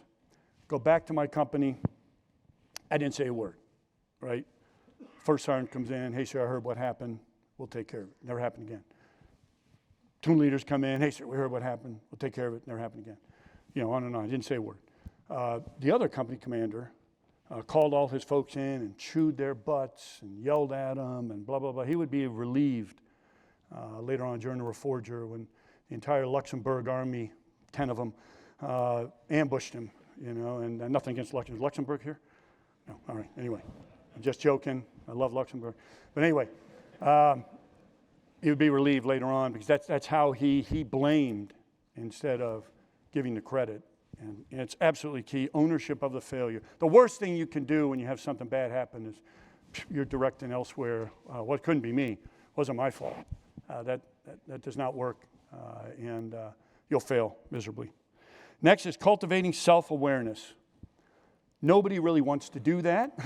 Go back to my company. I didn't say a word, right? First sergeant comes in, hey, sir, I heard what happened. We'll take care of it. Never happened again. Platoon leaders come in, hey, sir, we heard what happened. We'll take care of it. Never happened again. On and on. I didn't say a word. The other company commander called all his folks in and chewed their butts and yelled at them and blah, blah, blah. He would be relieved later on during the Reforger when the entire Luxembourg army, 10 of them, ambushed him, and nothing against Luxembourg. Is Luxembourg here? No, all right, anyway. I'm just joking. I love Luxembourg. But anyway, he would be relieved later on because that's how he blamed instead of giving the credit. And it's absolutely key, ownership of the failure. The worst thing you can do when you have something bad happen is you're directing elsewhere. What couldn't be me? Wasn't my fault. That does not work, and you'll fail miserably. Next is cultivating self-awareness. Nobody really wants to do that,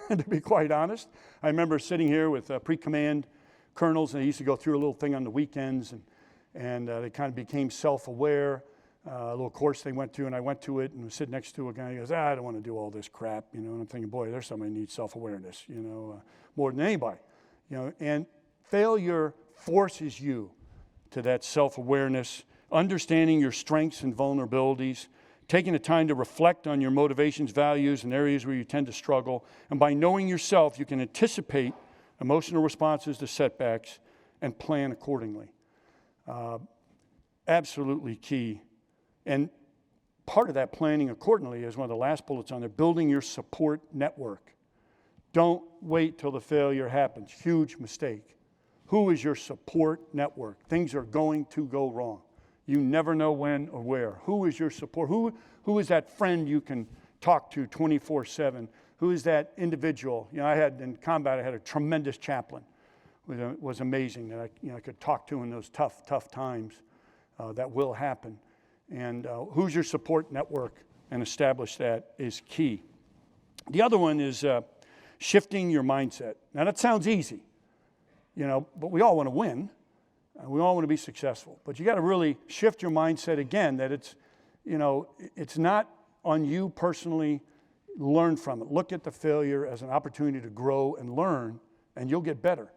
to be quite honest. I remember sitting here with pre-command colonels, and they used to go through a little thing on the weekends, and they kind of became self-aware. A little course they went to, and I went to it and was sitting next to a guy who goes, I don't want to do all this crap, and I'm thinking, boy, there's somebody who needs self-awareness, more than anybody, and failure forces you to that self-awareness, understanding your strengths and vulnerabilities, taking the time to reflect on your motivations, values, and areas where you tend to struggle, and by knowing yourself, you can anticipate emotional responses to setbacks and plan accordingly. Absolutely key. And part of that planning accordingly is one of the last bullets on there, building your support network. Don't wait till the failure happens. Huge mistake. Who is your support network? Things are going to go wrong. You never know when or where. Who is your support? Who is that friend you can talk to 24/7? Who is that individual? I had in combat, I had a tremendous chaplain. It was amazing that I could talk to in those tough times. That will happen. And who's your support network, and establish that is key. The other one is shifting your mindset. Now that sounds easy, but we all want to win. We all want to be successful. But you got to really shift your mindset again, that it's not on you personally. Learn from it. Look at the failure as an opportunity to grow and learn, and you'll get better.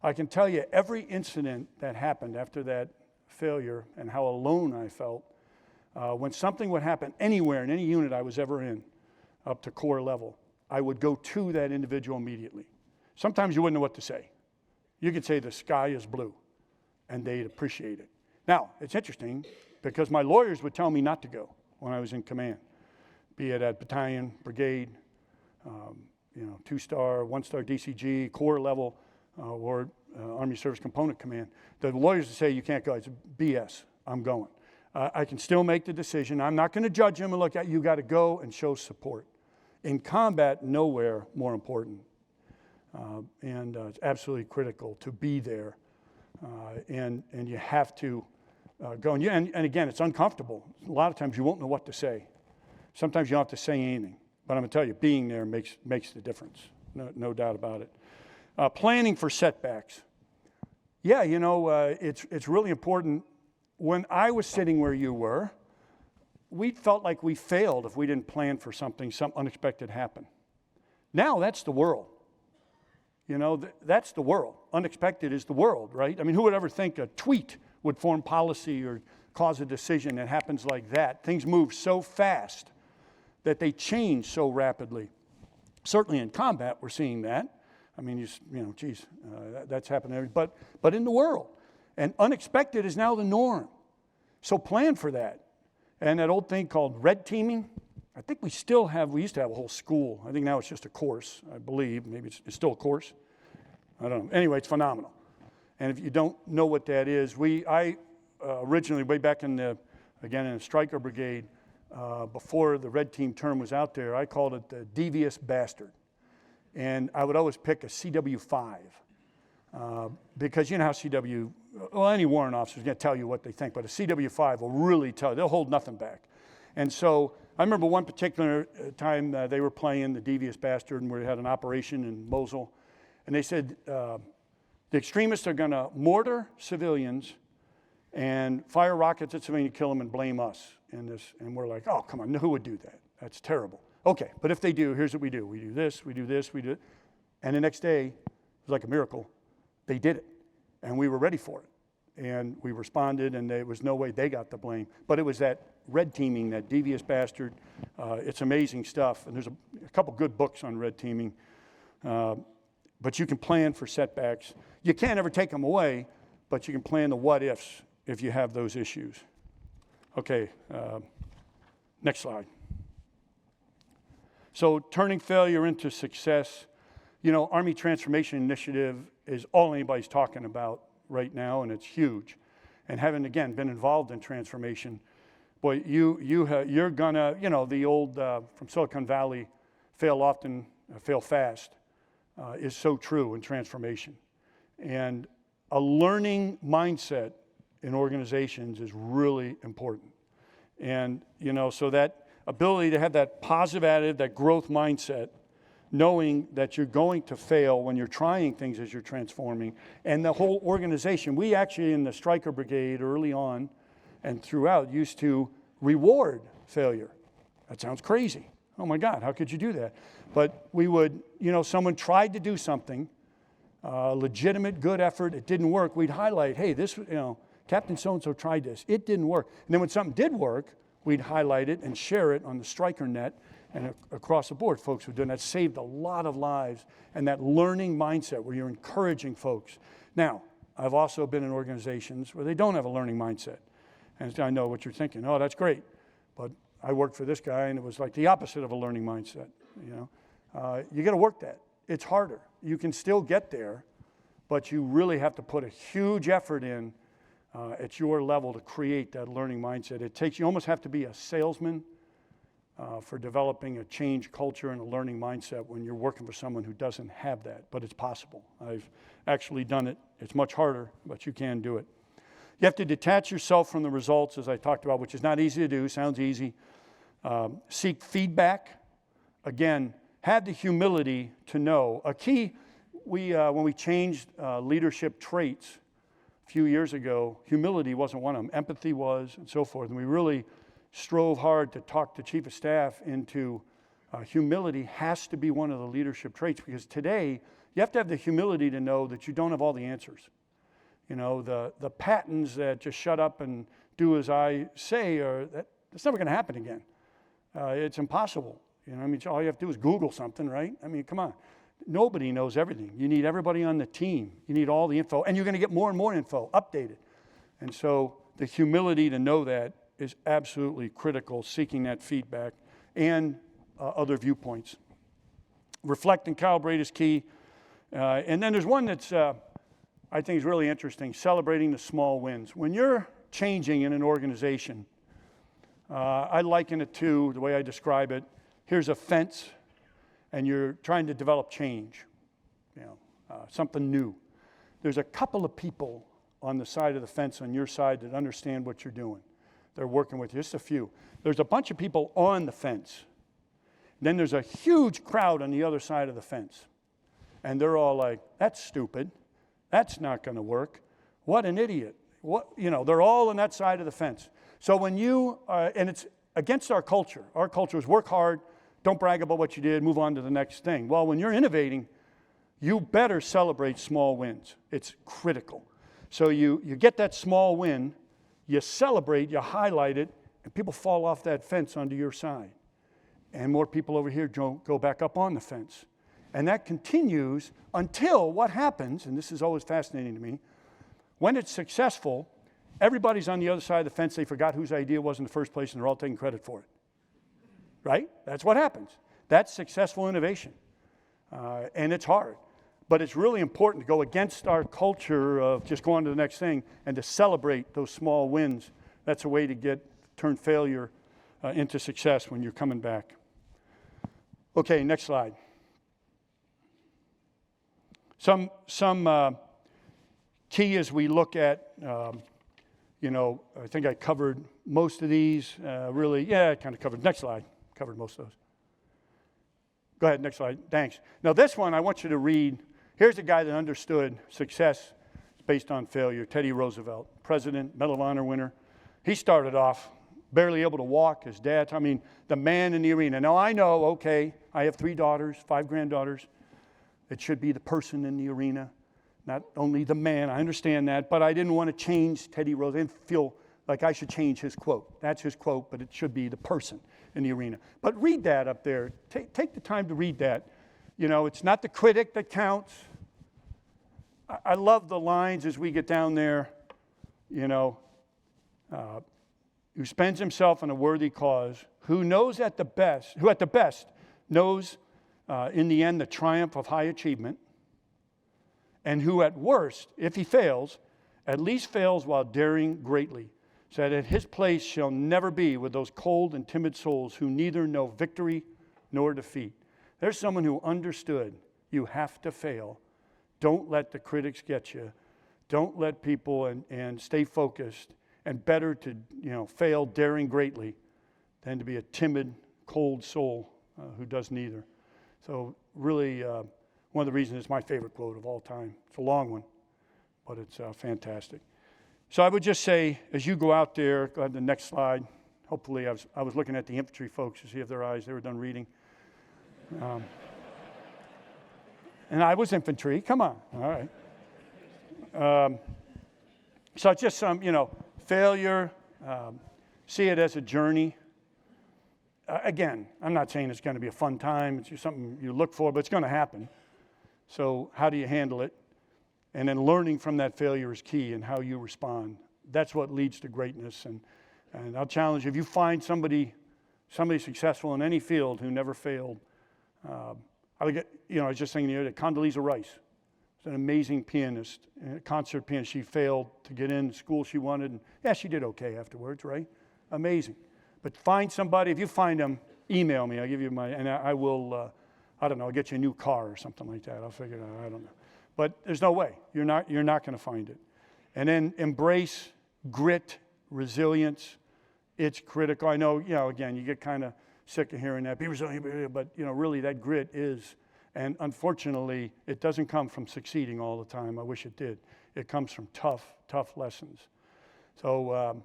I can tell you every incident that happened after that failure and how alone I felt, when something would happen anywhere in any unit I was ever in, up to corps level, I would go to that individual immediately. Sometimes you wouldn't know what to say. You could say the sky is blue, and they'd appreciate it. Now, it's interesting because my lawyers would tell me not to go when I was in command, be it at battalion, brigade, 2-star, 1-star DCG, corps level, or Army Service Component Command. The lawyers would say you can't go. It's BS. I'm going. I can still make the decision. I'm not going to judge him and look at you. Got to go and show support. In combat, nowhere more important And it's absolutely critical to be there. And you have to go. And again, it's uncomfortable. A lot of times you won't know what to say. Sometimes you don't have to say anything. But I'm going to tell you, being there makes the difference. No doubt about it. Planning for setbacks. Yeah, it's really important. When I was sitting where you were, we felt like we failed if we didn't plan for something unexpected happened. Now that's the world. That's the world. Unexpected is the world, right? I mean, who would ever think a tweet would form policy or cause a decision that happens like that? Things move so fast that they change so rapidly. Certainly in combat, we're seeing that. I mean, that's happening. But in the world. And unexpected is now the norm. So plan for that. And that old thing called red teaming, I think we used to have a whole school. I think now it's just a course, I believe. Maybe it's still a course. I don't know. Anyway, it's phenomenal. And if you don't know what that is, I originally, way back in the Stryker Brigade, before the red team term was out there, I called it the devious bastard. And I would always pick a CW5 because you know how any warrant officer is going to tell you what they think, but a CW5 will really tell you. They'll hold nothing back. And so I remember one particular time they were playing the devious bastard, and we had an operation in Mosul, and they said the extremists are going to mortar civilians and fire rockets at civilians, kill them, and blame us in this. And we're like, oh, come on, who would do that? That's terrible. Okay, but if they do, here's what we do. We do this, we do this, we do it. And the next day, it was like a miracle, they did it. And we were ready for it. And we responded, and there was no way they got the blame. But it was that red teaming, that devious bastard. It's amazing stuff. And there's a couple good books on red teaming. But you can plan for setbacks. You can't ever take them away, but you can plan the what-ifs if you have those issues. Okay, next slide. So turning failure into success. Army Transformation Initiative is all anybody's talking about right now, and it's huge. And having, again, been involved in transformation, boy, you're gonna, the old from Silicon Valley, fail often, fail fast, is so true in transformation. And a learning mindset in organizations is really important. And, so that ability to have that positive attitude, that growth mindset, knowing that you're going to fail when you're trying things as you're transforming. And the whole organization, we actually in the Stryker Brigade early on and throughout used to reward failure. That sounds crazy. Oh my God, how could you do that? But we would, someone tried to do something, legitimate, good effort, it didn't work. We'd highlight, hey, this, Captain so-and-so tried this. It didn't work. And then when something did work, we'd highlight it and share it on the Stryker net, and across the board, folks were doing that. Saved a lot of lives, and that learning mindset where you're encouraging folks. Now, I've also been in organizations where they don't have a learning mindset. And I know what you're thinking. Oh, that's great. But I worked for this guy, and it was like the opposite of a learning mindset. You got to work that. It's harder. You can still get there, but you really have to put a huge effort in at your level to create that learning mindset. You almost have to be a salesman for developing a change culture and a learning mindset when you're working for someone who doesn't have that, but it's possible. I've actually done it. It's much harder, but you can do it. You have to detach yourself from the results, as I talked about, which is not easy to do, sounds easy. Seek feedback. Again, have the humility to know. A key, when we changed leadership traits a few years ago, humility wasn't one of them. Empathy was, and so forth. And we really strove hard to talk the chief of staff into humility has to be one of the leadership traits, because today you have to have the humility to know that you don't have all the answers. The patents that just shut up and do as I say, that's never going to happen again. It's impossible. All you have to do is Google something, right? Come on. Nobody knows everything. You need everybody on the team. You need all the info, and you're going to get more and more info updated. And so the humility to know that is absolutely critical, seeking that feedback and other viewpoints. Reflect and calibrate is key. And then there's one that's, I think is really interesting, celebrating the small wins. When you're changing in an organization, I liken it to, the way I describe it, here's a fence, and you're trying to develop change. something new. There's a couple of people on the side of the fence on your side that understand what you're doing. They're working with you, just a few. There's a bunch of people on the fence. Then there's a huge crowd on the other side of the fence. And they're all like, that's stupid. That's not going to work. What an idiot. They're all on that side of the fence. So when you, and it's against our culture. Our culture is work hard, don't brag about what you did, move on to the next thing. Well, when you're innovating, you better celebrate small wins. It's critical. So you get that small win, you celebrate, you highlight it, and people fall off that fence onto your side. And more people over here go back up on the fence. And that continues until what happens, and this is always fascinating to me, when it's successful, everybody's on the other side of the fence. They forgot whose idea it was in the first place, and they're all taking credit for it. Right? That's what happens. That's successful innovation. And it's hard. But it's really important to go against our culture of just going to the next thing and to celebrate those small wins. That's a way to turn failure into success when you're coming back. Okay, next slide. Some key as we look at, I think I covered most of these. I kind of covered. Next slide. Covered most of those. Go ahead, next slide. Thanks. Now this one I want you to read. Here's a guy that understood success is based on failure. Teddy Roosevelt, President, Medal of Honor winner. He started off barely able to walk. His dad, the man in the arena. Now I know, okay, I have 3 daughters, 5 granddaughters. It should be the person in the arena, not only the man. I understand that, but I didn't want to change Teddy Roosevelt. I didn't feel like I should change his quote. That's his quote, but it should be the person in the arena. But read that up there. Take the time to read that. It's not the critic that counts. I love the lines as we get down there, who spends himself on a worthy cause, who at the best knows in the end the triumph of high achievement, and who at worst, if he fails, at least fails while daring greatly, so that his place shall never be with those cold and timid souls who neither know victory nor defeat. There's someone who understood you have to fail. Don't let the critics get you. Don't let people and stay focused. And better to fail daring greatly than to be a timid, cold soul who does neither. So really, one of the reasons it's my favorite quote of all time. It's a long one, but it's fantastic. So I would just say, as you go out there, go ahead to the next slide. Hopefully, I was looking at the infantry folks to see if they were done reading. And I was infantry. Come on. All right. So it's just some, failure. See it as a journey. Again, I'm not saying it's going to be a fun time. It's just something you look for, but it's going to happen. So how do you handle it? And then learning from that failure is key in how you respond. That's what leads to greatness. And I'll challenge you, if you find somebody successful in any field who never failed, I was just thinking the other day, Condoleezza Rice. An amazing pianist, a concert pianist. She failed to get in the school she wanted. And she did okay afterwards, right? Amazing. But find somebody. If you find them, email me. I'll give you and I will, I'll get you a new car or something like that. I'll figure it out. I don't know. But there's no way. You're not going to find it. And then embrace grit, resilience. It's critical. I know, again, you get kind of sick of hearing that. Be resilient, but, really that grit is. And unfortunately, it doesn't come from succeeding all the time. I wish it did. It comes from tough lessons. So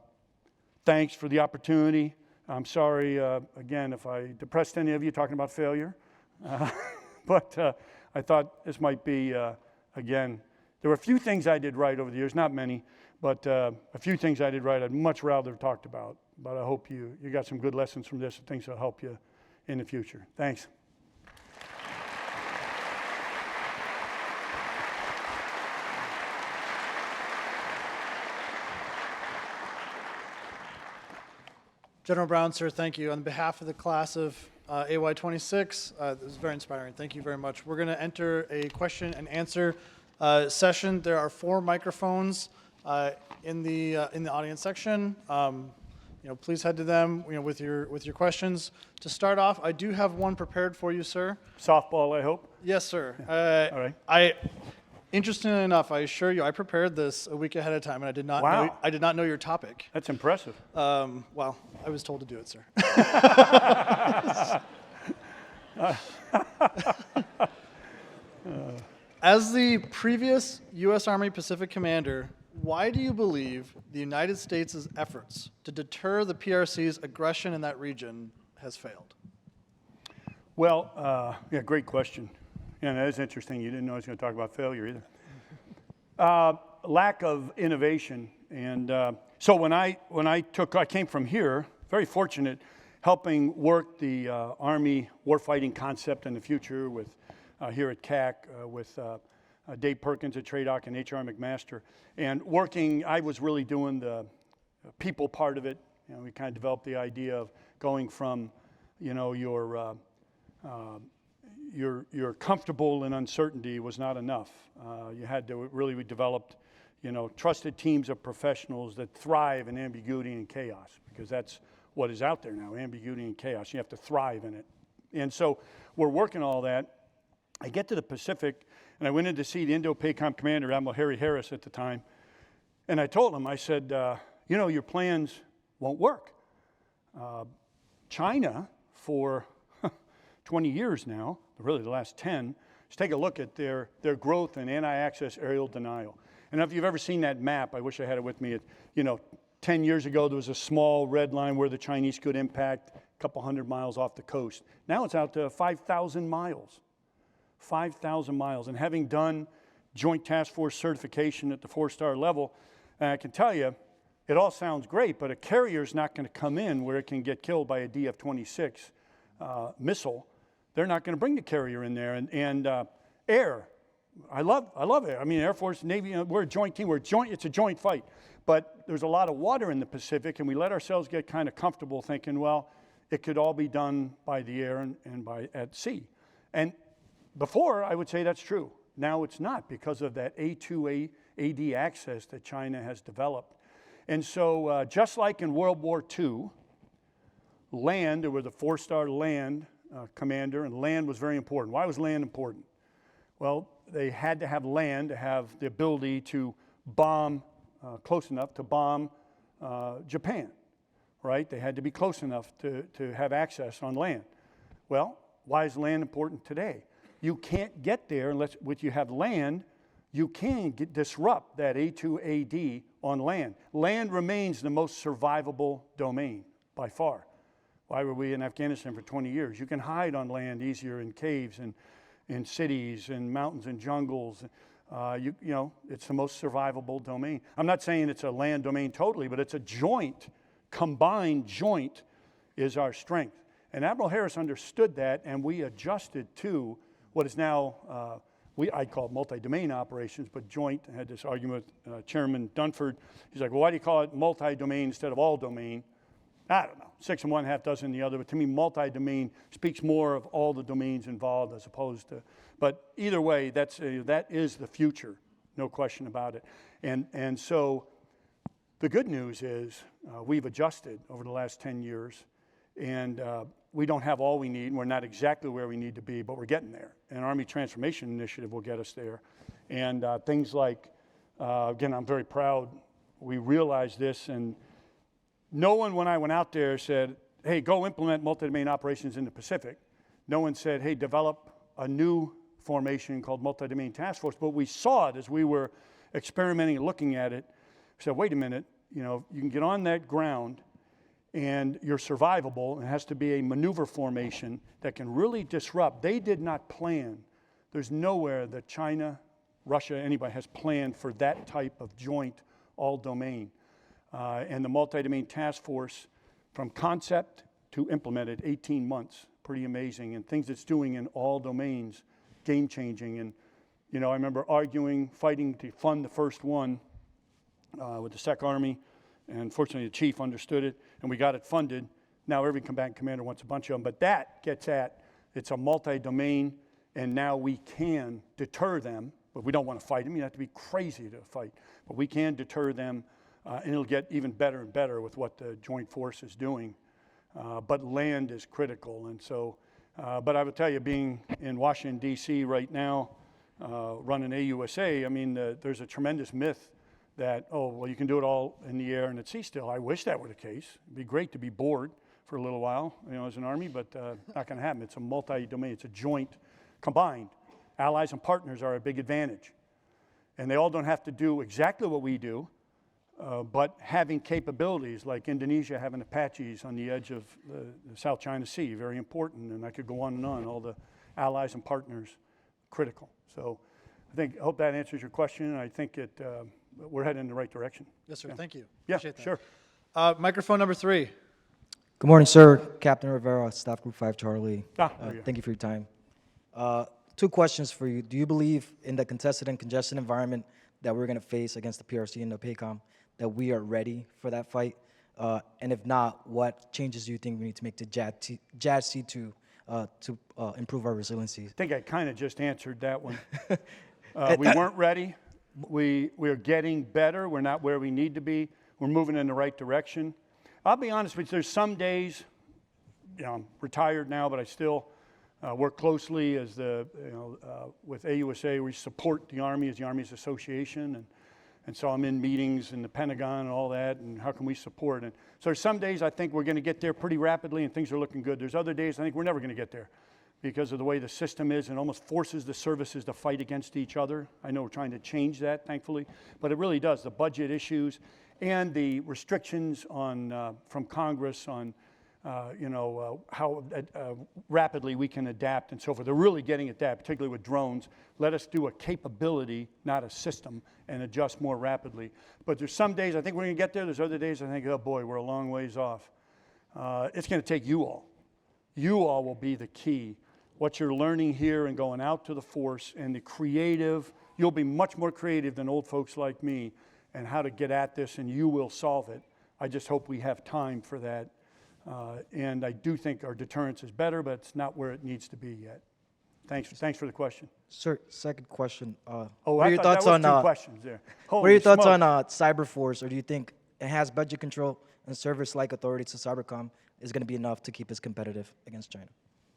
thanks for the opportunity. I'm sorry, again, if I depressed any of you talking about failure. But I thought this might be, again, there were a few things I did right over the years, not many, but a few things I did right I'd much rather have talked about. But I hope you got some good lessons from this and things that will help you in the future. Thanks. General Brown, sir, thank you. On behalf of the class of AY26, this is very inspiring. Thank you very much. We're going to enter a question and answer session. There are 4 microphones in the audience section. please head to them, with your questions. To start off, I do have one prepared for you, sir. Softball, I hope. Yes, sir. All right. Interestingly enough, I assure you, I prepared this a week ahead of time, and I did not Wow. know, I did not know your topic. That's impressive. Well, I was told to do it, sir. As the previous U.S. Army Pacific Commander, why do you believe the United States' efforts to deter the PRC's aggression in that region has failed? Well, great question. Yeah, that is interesting. You didn't know I was going to talk about failure either. Lack of innovation. And so when I came from here, very fortunate, helping work the Army warfighting concept in the future with here at CAC with Dave Perkins at TRADOC and H.R. McMaster. And working, I was really doing the people part of it. We kind of developed the idea of going from, you're comfortable in uncertainty was not enough. You had to really, we developed, trusted teams of professionals that thrive in ambiguity and chaos, because that's what is out there now, ambiguity and chaos. You have to thrive in it. And so we're working all that. I get to the Pacific, and I went in to see the Indo-PACOM commander, Admiral Harry Harris at the time, and I told him, I said, your plans won't work. China, for 20 years now, really the last 10, just take a look at their growth in anti-access aerial denial. And if you've ever seen that map, I wish I had it with me. 10 years ago, there was a small red line where the Chinese could impact a couple hundred miles off the coast. Now it's out to 5,000 miles. 5,000 miles. And having done Joint Task Force certification at the 4-star level, I can tell you, it all sounds great, but a carrier's not going to come in where it can get killed by a DF-26 missile. They're not going to bring the carrier in there. And air, I love air. I mean, Air Force, Navy, we're a joint team. It's a joint fight. But there's a lot of water in the Pacific, and we let ourselves get kind of comfortable thinking, well, it could all be done by the air and at sea. And before, I would say that's true. Now it's not, because of that A2AD access that China has developed. And so just like in World War II, land, there was a 4-star land commander, and land was very important. Why was land important? Well, they had to have land to have the ability to bomb close enough to bomb Japan, right? They had to be close enough to have access on land. Well, why is land important today? You can't get there unless you have land. You can disrupt that A2AD on land. Land remains the most survivable domain by far. Why were we in Afghanistan for 20 years? You can hide on land easier in caves and in cities and mountains and jungles. It's the most survivable domain. I'm not saying it's a land domain totally, but it's a combined joint is our strength. And Admiral Harris understood that, and we adjusted to what is now, I call it multi-domain operations, but joint. I had this argument with Chairman Dunford. He's like, well, why do you call it multi-domain instead of all domain? I don't know, 6 in one, half dozen in the other. But to me, multi-domain speaks more of all the domains involved as opposed to, but either way, that is the future, no question about it. And so the good news is we've adjusted over the last 10 years, and we don't have all we need, and we're not exactly where we need to be, but we're getting there. And Army Transformation Initiative will get us there. And things like, again, I'm very proud we realized this, and no one, when I went out there, said, hey, go implement multi-domain operations in the Pacific. No one said, hey, develop a new formation called Multi-Domain Task Force. But we saw it as we were experimenting and looking at it. We said, wait a minute, you can get on that ground, and you're survivable. It has to be a maneuver formation that can really disrupt. They did not plan. There's nowhere that China, Russia, anybody has planned for that type of joint all-domain. And the multi-domain task force, from concept to implemented, 18 months, pretty amazing. And things it's doing in all domains, game-changing. And, I remember arguing, fighting to fund the first one with the SEC Army. And fortunately, the chief understood it, and we got it funded. Now every combatant commander wants a bunch of them. But that gets at, it's a multi-domain, and now we can deter them. But we don't want to fight them. You have to be crazy to fight. But we can deter them and it'll get even better and better with what the Joint Force is doing. But land is critical, and so, but I would tell you, being in Washington, D.C. right now, running AUSA, I mean, there's a tremendous myth that, oh, well, you can do it all in the air and at sea still. I wish that were the case. It'd be great to be bored for a little while, as an Army, but not going to happen. It's a multi-domain, it's a joint, combined. Allies and partners are a big advantage. And they all don't have to do exactly what we do, but having capabilities like Indonesia having Apaches on the edge of the South China Sea, very important, and I could go on and on, all the allies and partners, critical. So I hope that answers your question, and I think we're heading in the right direction. Yes, sir. Thank you. Yeah, Appreciate that. sure. Microphone number 3. Good morning, sir. Captain Rivera, Staff Group 5 Charlie. Thank you for your time. 2 questions for you. Do you believe in the contested and congested environment that we're going to face against the PRC and the PACOM, that we are ready for that fight? And if not, what changes do you think we need to make to JADC to improve our resiliency? I think I kind of just answered that one. We weren't ready. We are getting better. We're not where we need to be. We're moving in the right direction. I'll be honest with you, there's some days, I'm retired now, but I still work closely as with AUSA. We support the Army as the Army's association, and so I'm in meetings in the Pentagon and all that, and how can we support? And so there's some days I think we're going to get there pretty rapidly and things are looking good. There's other days I think we're never going to get there because of the way the system is and almost forces the services to fight against each other. I know we're trying to change that, thankfully, but it really does. The budget issues and the restrictions on from Congress on how rapidly we can adapt and so forth. They're really getting at that, particularly with drones. Let us do a capability, not a system, and adjust more rapidly. But there's some days I think we're going to get there. There's other days I think, oh boy, we're a long ways off. It's going to take you all. You all will be the key. What you're learning here and going out to the force and the creative, you'll be much more creative than old folks like me and how to get at this, and you will solve it. I just hope we have time for that. And I do think our deterrence is better, but it's not where it needs to be yet. Thanks for the question. Sir, second question. What are your thoughts on 2 questions there? What are your thoughts on Cyber Force, or do you think enhanced budget control and service-like authority to Cybercom is going to be enough to keep us competitive against China?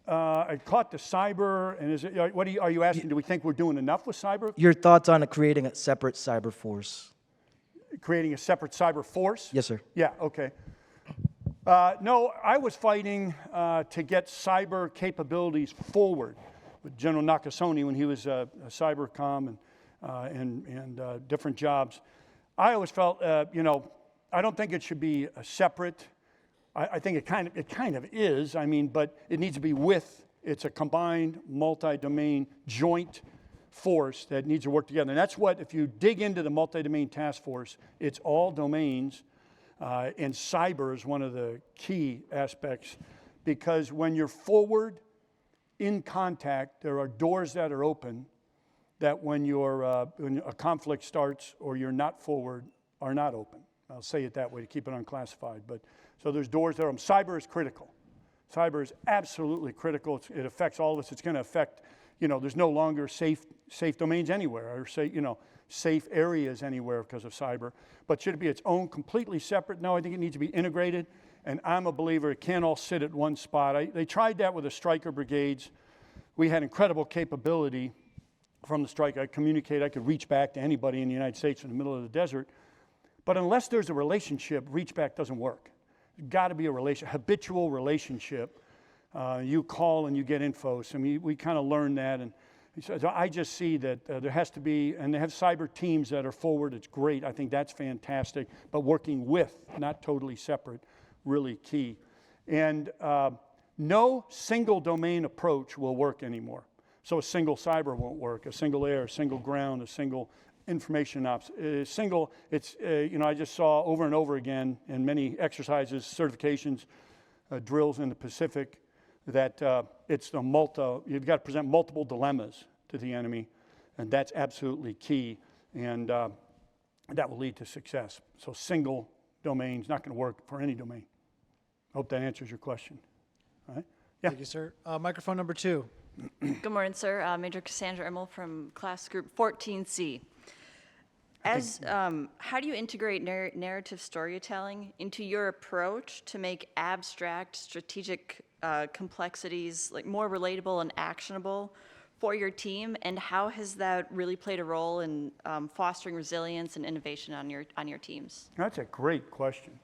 I caught the cyber, and are you asking, do we think we're doing enough with cyber? Your thoughts on creating a separate Cyber Force? Creating a separate cyber force? Yes, sir. Yeah, okay. No, I was fighting to get cyber capabilities forward with General Nakasone when he was a cybercom and different jobs. I always felt, I don't think it should be a separate. I think it kind of is. I mean, but it needs to be it's a combined, multi-domain, joint force that needs to work together. And that's what, if you dig into the multi-domain task force, it's all domains. And cyber is one of the key aspects, because when you're forward in contact, there are doors that are open that when a conflict starts or you're not forward are not open. I'll say it that way to keep it unclassified. But so there's doors there. Cyber is critical. Cyber is absolutely critical. It affects all of us. It's going to affect, there's no longer safe domains anywhere, or safe areas anywhere because of cyber. But should it be its own, completely separate? No, I think it needs to be integrated. And I'm a believer it can't all sit at one spot. They tried that with the Stryker brigades. We had incredible capability from the Stryker. I could reach back to anybody in the United States in the middle of the desert. But unless there's a relationship, reach back doesn't work. There's got to be a habitual relationship. You call and you get info. So we kind of learned that. And so I just see that there has to be, and they have cyber teams that are forward. It's great. I think that's fantastic. But working with, not totally separate, really key. And no single domain approach will work anymore. So a single cyber won't work. A single air, a single ground, a single information ops. I just saw over and over again in many exercises, certifications, drills in the Pacific, that you've got to present multiple dilemmas to the enemy, and that's absolutely key, and that will lead to success. So single domain's not going to work for any domain. Hope that answers your question. All right? Yeah. Thank you, sir. Microphone number 2. Good morning, sir. Major Cassandra Immel from Class Group 14C. How do you integrate narrative storytelling into your approach to make abstract strategic complexities like more relatable and actionable for your team? And how has that really played a role in fostering resilience and innovation on your teams? That's a great question.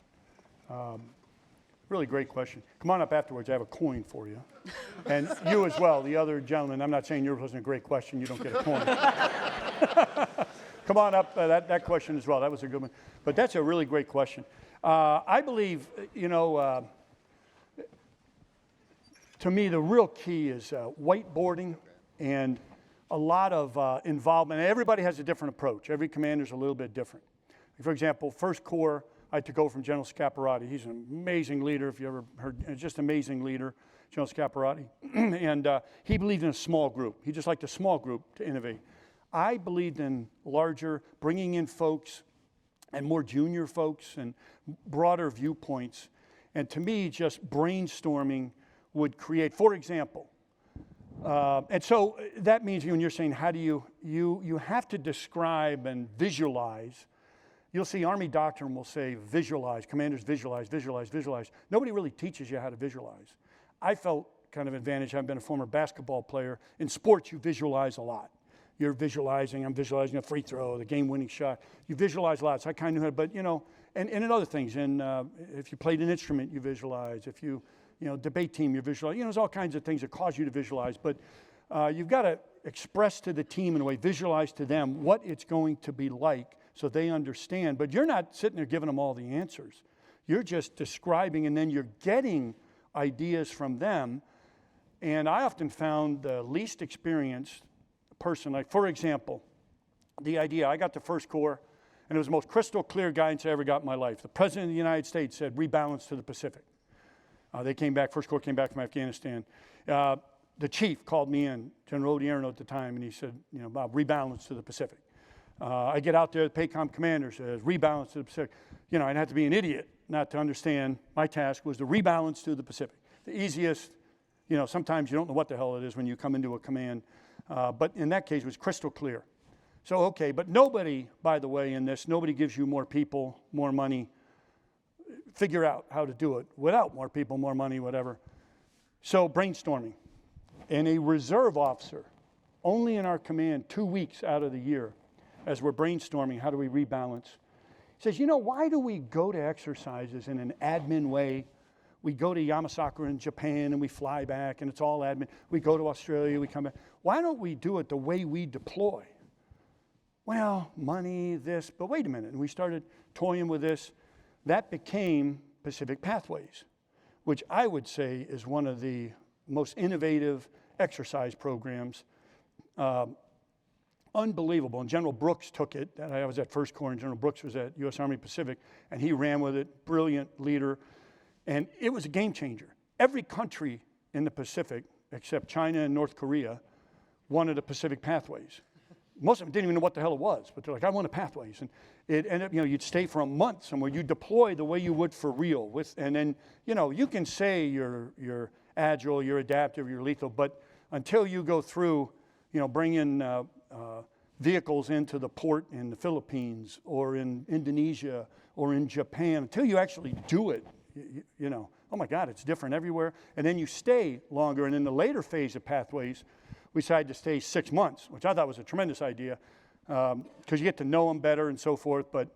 Really great question. Come on up afterwards. I have a coin for you. And you as well, the other gentleman. I'm not saying yours wasn't a great question. You don't get a coin. Come on up. That question as well. That was a good one. But that's a really great question. I believe, to me, the real key is whiteboarding and a lot of involvement. Everybody has a different approach. Every commander's a little bit different. For example, First Corps, I took over from General Scaparrotti. He's an amazing leader, if you ever heard, just amazing leader, General Scaparrotti. And he believed in a small group. He just liked a small group to innovate. I believed in larger, bringing in folks and more junior folks and broader viewpoints. And to me, just brainstorming would create, for example, and so that means when you're saying how do you have to describe and visualize. You'll see Army doctrine will say visualize, commanders visualize, visualize, visualize. Nobody really teaches you how to visualize. I felt kind of advantage, I've been a former basketball player. In sports, you visualize a lot. You're visualizing, I'm visualizing a free throw, the game-winning shot. You visualize a lot, so I kind of knew how, but and in other things, and if you played an instrument, you visualize. If you debate team, you visualize. There's all kinds of things that cause you to visualize, but you've got to express to the team in a way, visualize to them what it's going to be like so they understand. But you're not sitting there giving them all the answers. You're just describing, and then you're getting ideas from them. And I often found the least experienced person, like, for example, the idea, I got to First Corps, and it was the most crystal clear guidance I ever got in my life. The President of the United States said, rebalance to the Pacific. They came back, First Corps came back from Afghanistan. The chief called me in, General Auditorium at the time, and he said, Bob, rebalance to the Pacific. I get out there, the PACOM commander says, rebalance to the Pacific. I'd have to be an idiot not to understand my task was to rebalance to the Pacific. The easiest, sometimes you don't know what the hell it is when you come into a command. But in that case, it was crystal clear. So, okay, but nobody, by the way, in this, nobody gives you more people, more money, figure out how to do it without more people, more money, whatever. So brainstorming. And a reserve officer, only in our command 2 weeks out of the year, as we're brainstorming, how do we rebalance, says, why do we go to exercises in an admin way? We go to Yamasakura in Japan and we fly back and it's all admin. We go to Australia, we come back. Why don't we do it the way we deploy? Well, money, this, but wait a minute. And we started toying with this. That became Pacific Pathways, which I would say is one of the most innovative exercise programs. Unbelievable. And General Brooks took it. I was at First Corps and General Brooks was at U.S. Army Pacific, and he ran with it. Brilliant leader. And it was a game changer. Every country in the Pacific, except China and North Korea, wanted a Pacific Pathways. Most of them didn't even know what the hell it was, but they're like, I want a Pathways. And it ended up, you'd stay for a month somewhere. You deploy the way you would for real. And then, you can say you're agile, you're adaptive, you're lethal, but until you go through, bringing vehicles into the port in the Philippines or in Indonesia or in Japan, until you actually do it, oh my God, it's different everywhere. And then you stay longer. And in the later phase of Pathways, we decided to stay 6 months, which I thought was a tremendous idea because you get to know them better and so forth. But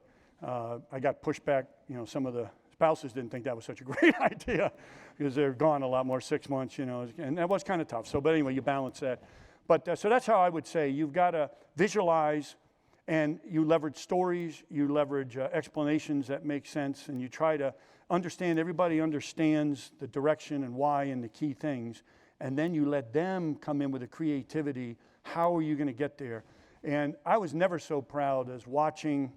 I got pushed back. Some of the spouses didn't think that was such a great idea because they're gone a lot more, 6 months, and that was kind of tough. So, but anyway, you balance that. But so that's how I would say you've got to visualize, and you leverage stories, you leverage explanations that make sense, and you try to understand, everybody understands the direction and why and the key things, and then you let them come in with a creativity. How are you going to get there? And I was never so proud as watching.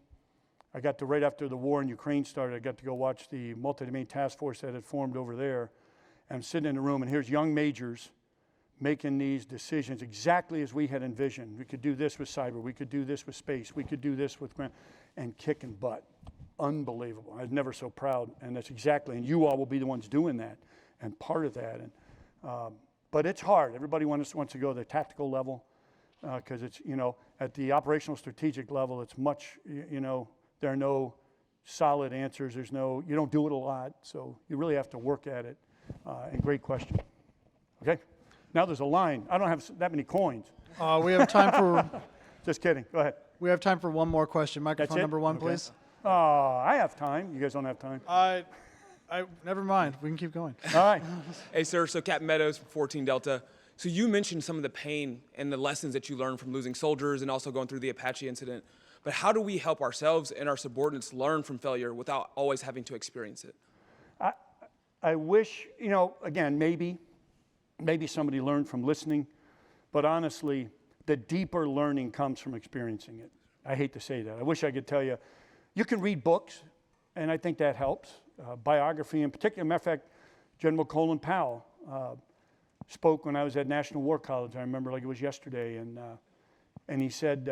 I got to, right after the war in Ukraine started, I got to go watch the multi-domain task force that had formed over there. And I'm sitting in the room, and here's young majors making these decisions exactly as we had envisioned. We could do this with cyber. We could do this with space. We could do this with ground, and kicking butt. Unbelievable. I was never so proud, and that's exactly, and you all will be the ones doing that and part of that. And but it's hard. Everybody wants to go to the tactical level. because it's, at the operational strategic level, it's much, there are no solid answers. You don't do it a lot, so you really have to work at it. And great question. Okay, now there's a line. I don't have that many coins. We have time for Just kidding. Go ahead. we have time for one more question. Microphone That's it? number one, Okay. please. I have time. You guys don't have time. I never mind. We can keep going. All right. Hey, sir. So Captain Meadows from 14 Delta. So you mentioned some of the pain and the lessons that you learned from losing soldiers and also going through the Apache incident. But how do we help ourselves and our subordinates learn from failure without always having to experience it? I wish, again, maybe somebody learned from listening, but honestly, the deeper learning comes from experiencing it. I hate to say that. I wish I could tell you. You can read books, and I think that helps. Biography in particular. Matter of fact, General Colin Powell spoke when I was at National War College. I remember like it was yesterday, and he said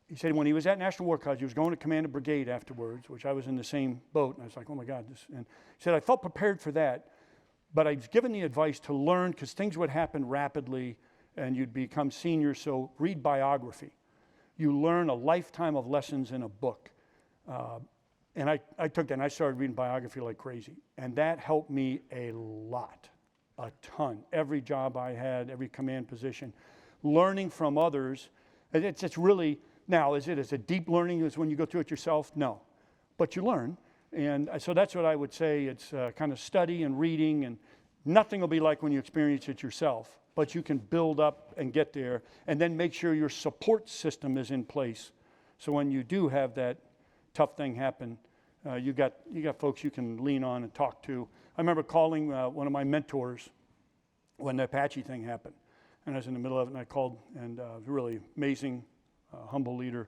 when he was at National War College, he was going to command a brigade afterwards, which I was in the same boat, and I was like, oh my God. And he said, I felt prepared for that, but I was given the advice to learn because things would happen rapidly and you'd become senior, so read biography. You learn a lifetime of lessons in a book. And I took that and I started reading biography like crazy. And that helped me a lot, a ton. Every job I had, every command position. Learning from others, it's really, now is it deep learning as when you go through it yourself? No, but you learn. And so that's what I would say. It's kind of study and reading, and nothing will be like when you experience it yourself. But you can build up and get there, and then make sure your support system is in place. So when you do have that tough thing happen, you got folks you can lean on and talk to. I remember calling one of my mentors when the Apache thing happened, and I was in the middle of it, and I called, and really amazing, humble leader,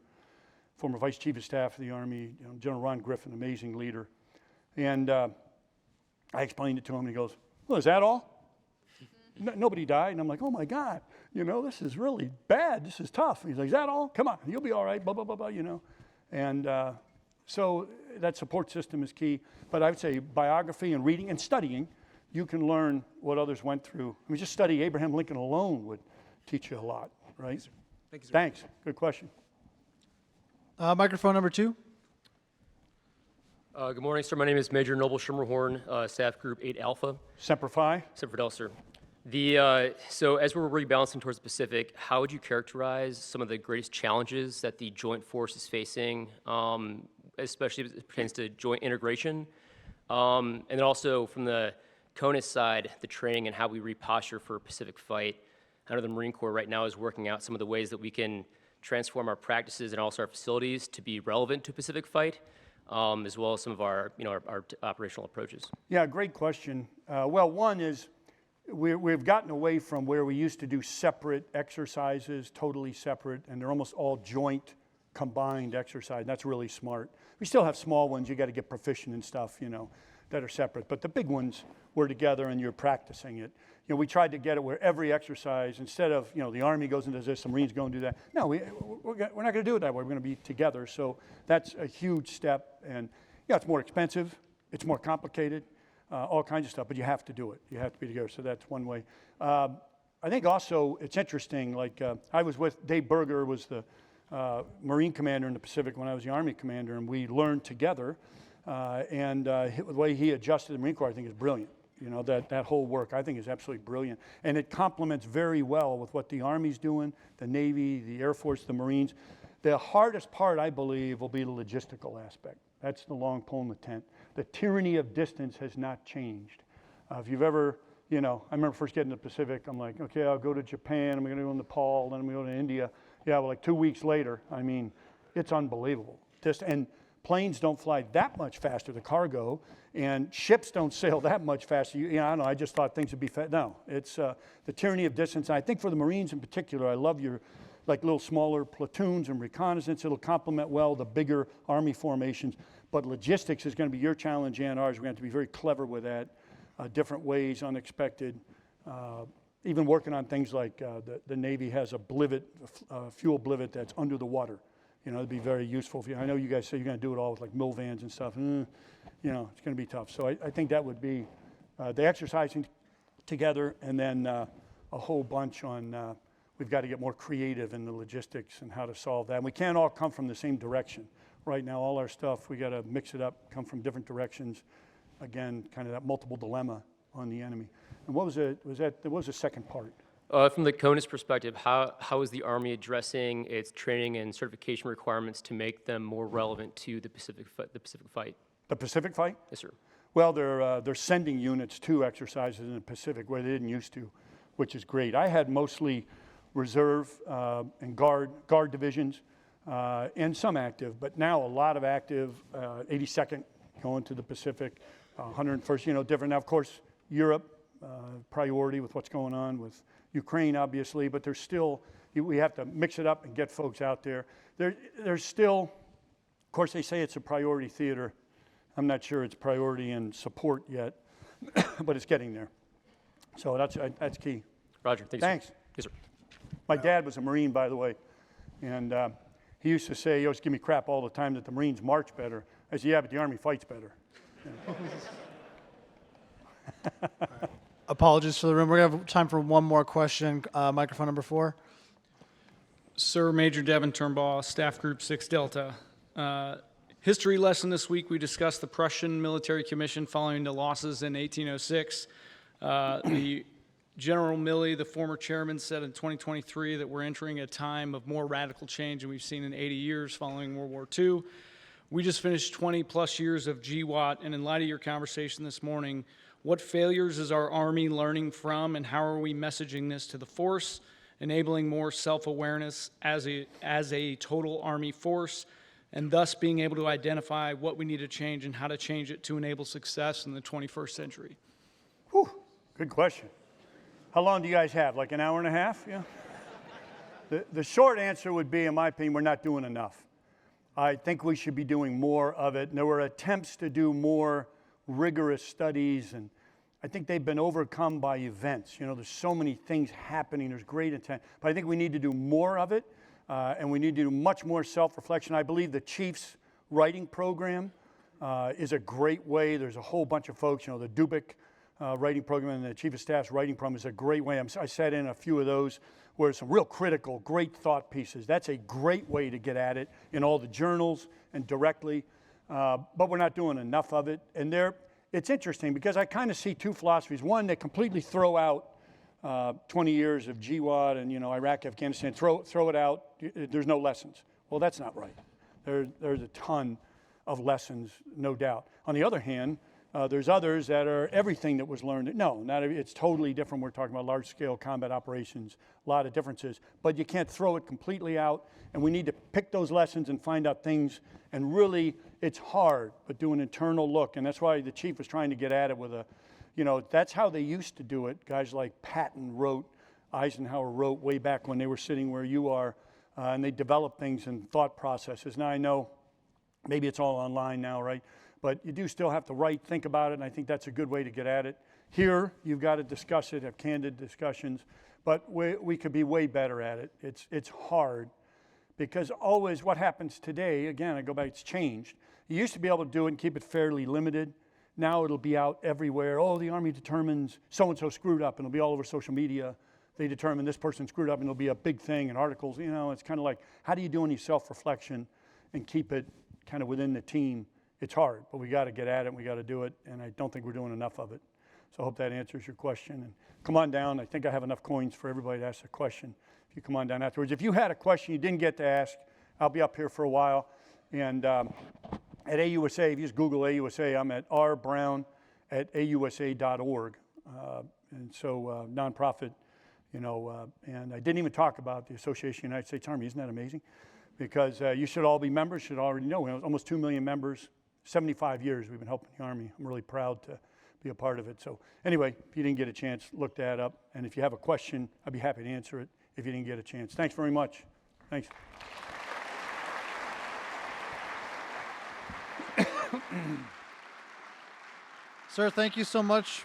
former Vice Chief of Staff of the Army, General Ron Griffin, amazing leader. And I explained it to him, and he goes, well, is that all? Nobody died. And I'm like, oh my God, this is really bad. This is tough. And he's like, is that all? Come on, you'll be all right, blah, blah, blah, blah, And so that support system is key. But I would say biography and reading and studying, you can learn what others went through. I mean, just study Abraham Lincoln alone would teach you a lot, right? Thank you, sir. Thanks. Good question. Microphone number two. Good morning, sir. My name is Major Noble Shimmerhorn, Staff Group 8 Alpha. Semper Fi. Semper Del, sir. So as we're rebalancing towards the Pacific, how would you characterize some of the greatest challenges that the joint force is facing, especially as it pertains to joint integration? And then also from the CONUS side, the training and how we reposture for a Pacific fight. I know the Marine Corps right now is working out some of the ways that we can transform our practices and also our facilities to be relevant to a Pacific fight, as well as some of our operational approaches. Yeah, great question. Well, one is we've gotten away from where we used to do separate exercises, totally separate, and they're almost all joint combined exercise. That's really smart. We still have small ones. You got to get proficient in stuff, that are separate. But the big ones were together and you're practicing it. We tried to get it where every exercise, instead of, the Army goes and does this, the Marines go and do that. No, we're not going to do it that way. We're going to be together. So that's a huge step. And, it's more expensive. It's more complicated. All kinds of stuff. But you have to do it. You have to be together. So that's one way. I think also it's interesting. Like I was with Dave Berger, was the Marine commander in the Pacific when I was the Army commander. And we learned together. And the way he adjusted the Marine Corps, I think, is brilliant. That whole work, I think, is absolutely brilliant. And it complements very well with what the Army's doing, the Navy, the Air Force, the Marines. The hardest part, I believe, will be the logistical aspect. That's the long pole in the tent. The tyranny of distance has not changed. If you've ever, I remember first getting to the Pacific, I'm like, okay, I'll go to Japan, I'm going to go to Nepal, then I'm going to go to India. Yeah, well, like 2 weeks later, I mean, it's unbelievable. And planes don't fly that much faster, the cargo, and ships don't sail that much faster. I don't know, I just thought things would be fast. No, it's the tyranny of distance. And I think for the Marines in particular, I love your little smaller platoons and reconnaissance. It'll complement well the bigger Army formations. But logistics is going to be your challenge and ours. We're going to have to be very clever with that, different ways, unexpected. Even working on things like the Navy has a blivet, fuel blivet that's under the water. It'd be very useful for you. I know you guys say you're going to do it all with like mill vans and stuff. It's going to be tough. So I think that would be the exercising together, and then a whole bunch on we've got to get more creative in the logistics and how to solve that. And we can't all come from the same direction. Right now, all our stuff, we got to mix it up, come from different directions. Again, kind of that multiple dilemma on the enemy. And what was the second part? From the CONUS perspective, how is the Army addressing its training and certification requirements to make them more relevant to the Pacific fight? The Pacific fight? Yes, sir. Well, they're sending units to exercises in the Pacific where they didn't used to, which is great. I had mostly reserve and guard divisions and some active, but now a lot of active, 82nd going to the Pacific, 101st, different. Now, of course, Europe, priority with what's going on with Ukraine, obviously, but there's still, we have to mix it up and get folks out there. There's still, of course, they say it's a priority theater. I'm not sure it's priority and support yet, but it's getting there. So that's key. Roger. Thanks. Yes, sir. My dad was a Marine, by the way, and he used to say, he always give me crap all the time that the Marines march better. I said, yeah, but the Army fights better. Apologies for the room. We're going to have time for one more question. Microphone number 4. Sir, Major Devin Turnbaugh, Staff Group 6 Delta. History lesson this week, we discussed the Prussian Military Commission following the losses in 1806. The General Milley, the former chairman, said in 2023 that we're entering a time of more radical change than we've seen in 80 years following World War II. We just finished 20 plus years of GWAT, and in light of your conversation this morning, what failures is our Army learning from, and how are we messaging this to the force, enabling more self-awareness as a total Army force, and thus being able to identify what we need to change and how to change it to enable success in the 21st century? Whew, good question. How long do you guys have, like an hour and a half? Yeah. The short answer would be, in my opinion, we're not doing enough. I think we should be doing more of it. And there were attempts to do more rigorous studies, and I think they've been overcome by events. There's so many things happening. There's great intent. But I think we need to do more of it, and we need to do much more self-reflection. I believe the Chief's writing program is a great way. There's a whole bunch of folks, the Dubik writing program and the Chief of Staff's writing program is a great way. I sat in a few of those where some real critical, great thought pieces. That's a great way to get at it in all the journals and directly, but we're not doing enough of it. And it's interesting because I kind of see two philosophies. One, they completely throw out 20 years of GWAT and Iraq, Afghanistan, throw it out. There's no lessons. Well, that's not right. There's a ton of lessons, no doubt. On the other hand, there's others that are everything that was learned. No, it's totally different. We're talking about large-scale combat operations, a lot of differences. But you can't throw it completely out, and we need to pick those lessons and find out things. And really, it's hard, but do an internal look. And that's why the chief was trying to get at it with that's how they used to do it. Guys like Patton wrote, Eisenhower wrote way back when they were sitting where you are, and they developed things and thought processes. Now I know maybe it's all online now, right? But you do still have to write, think about it, and I think that's a good way to get at it. Here, you've got to discuss it, have candid discussions, but we could be way better at it. It's hard, because always what happens today, again, I go back, it's changed. You used to be able to do it and keep it fairly limited. Now it'll be out everywhere. Oh, the Army determines so-and-so screwed up, and it'll be all over social media. They determine this person screwed up, and it'll be a big thing in articles. It's kind of like, how do you do any self-reflection and keep it kind of within the team? It's hard, but we got to get at it, and we got to do it, and I don't think we're doing enough of it. So I hope that answers your question. And come on down. I think I have enough coins for everybody to ask a question. If you come on down afterwards. If you had a question you didn't get to ask, I'll be up here for a while. And at AUSA, if you just Google AUSA, I'm at rbrown@ausa.org. And so nonprofit, and I didn't even talk about the Association of the United States Army. Isn't that amazing? Because you should all be members, should already know. We have almost 2 million members, 75 years we've been helping the Army. I'm really proud to be a part of it. So anyway, if you didn't get a chance, look that up. And if you have a question, I'd be happy to answer it if you didn't get a chance. Thanks very much. Thanks. Sir, thank you so much.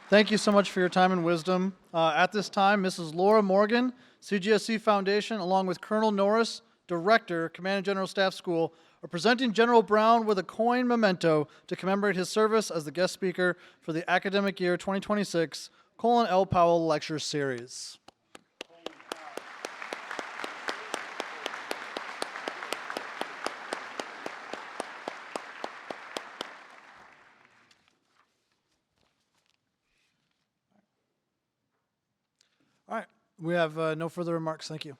Thank you so much for your time and wisdom. At this time, Mrs. Laura Morgan, CGSC Foundation, along with Colonel Norris, Director, Commandant General Staff School, are presenting General Brown with a coin memento to commemorate his service as the guest speaker for the academic year 2026 Colin L. Powell Lecture Series. We have no further remarks. Thank you.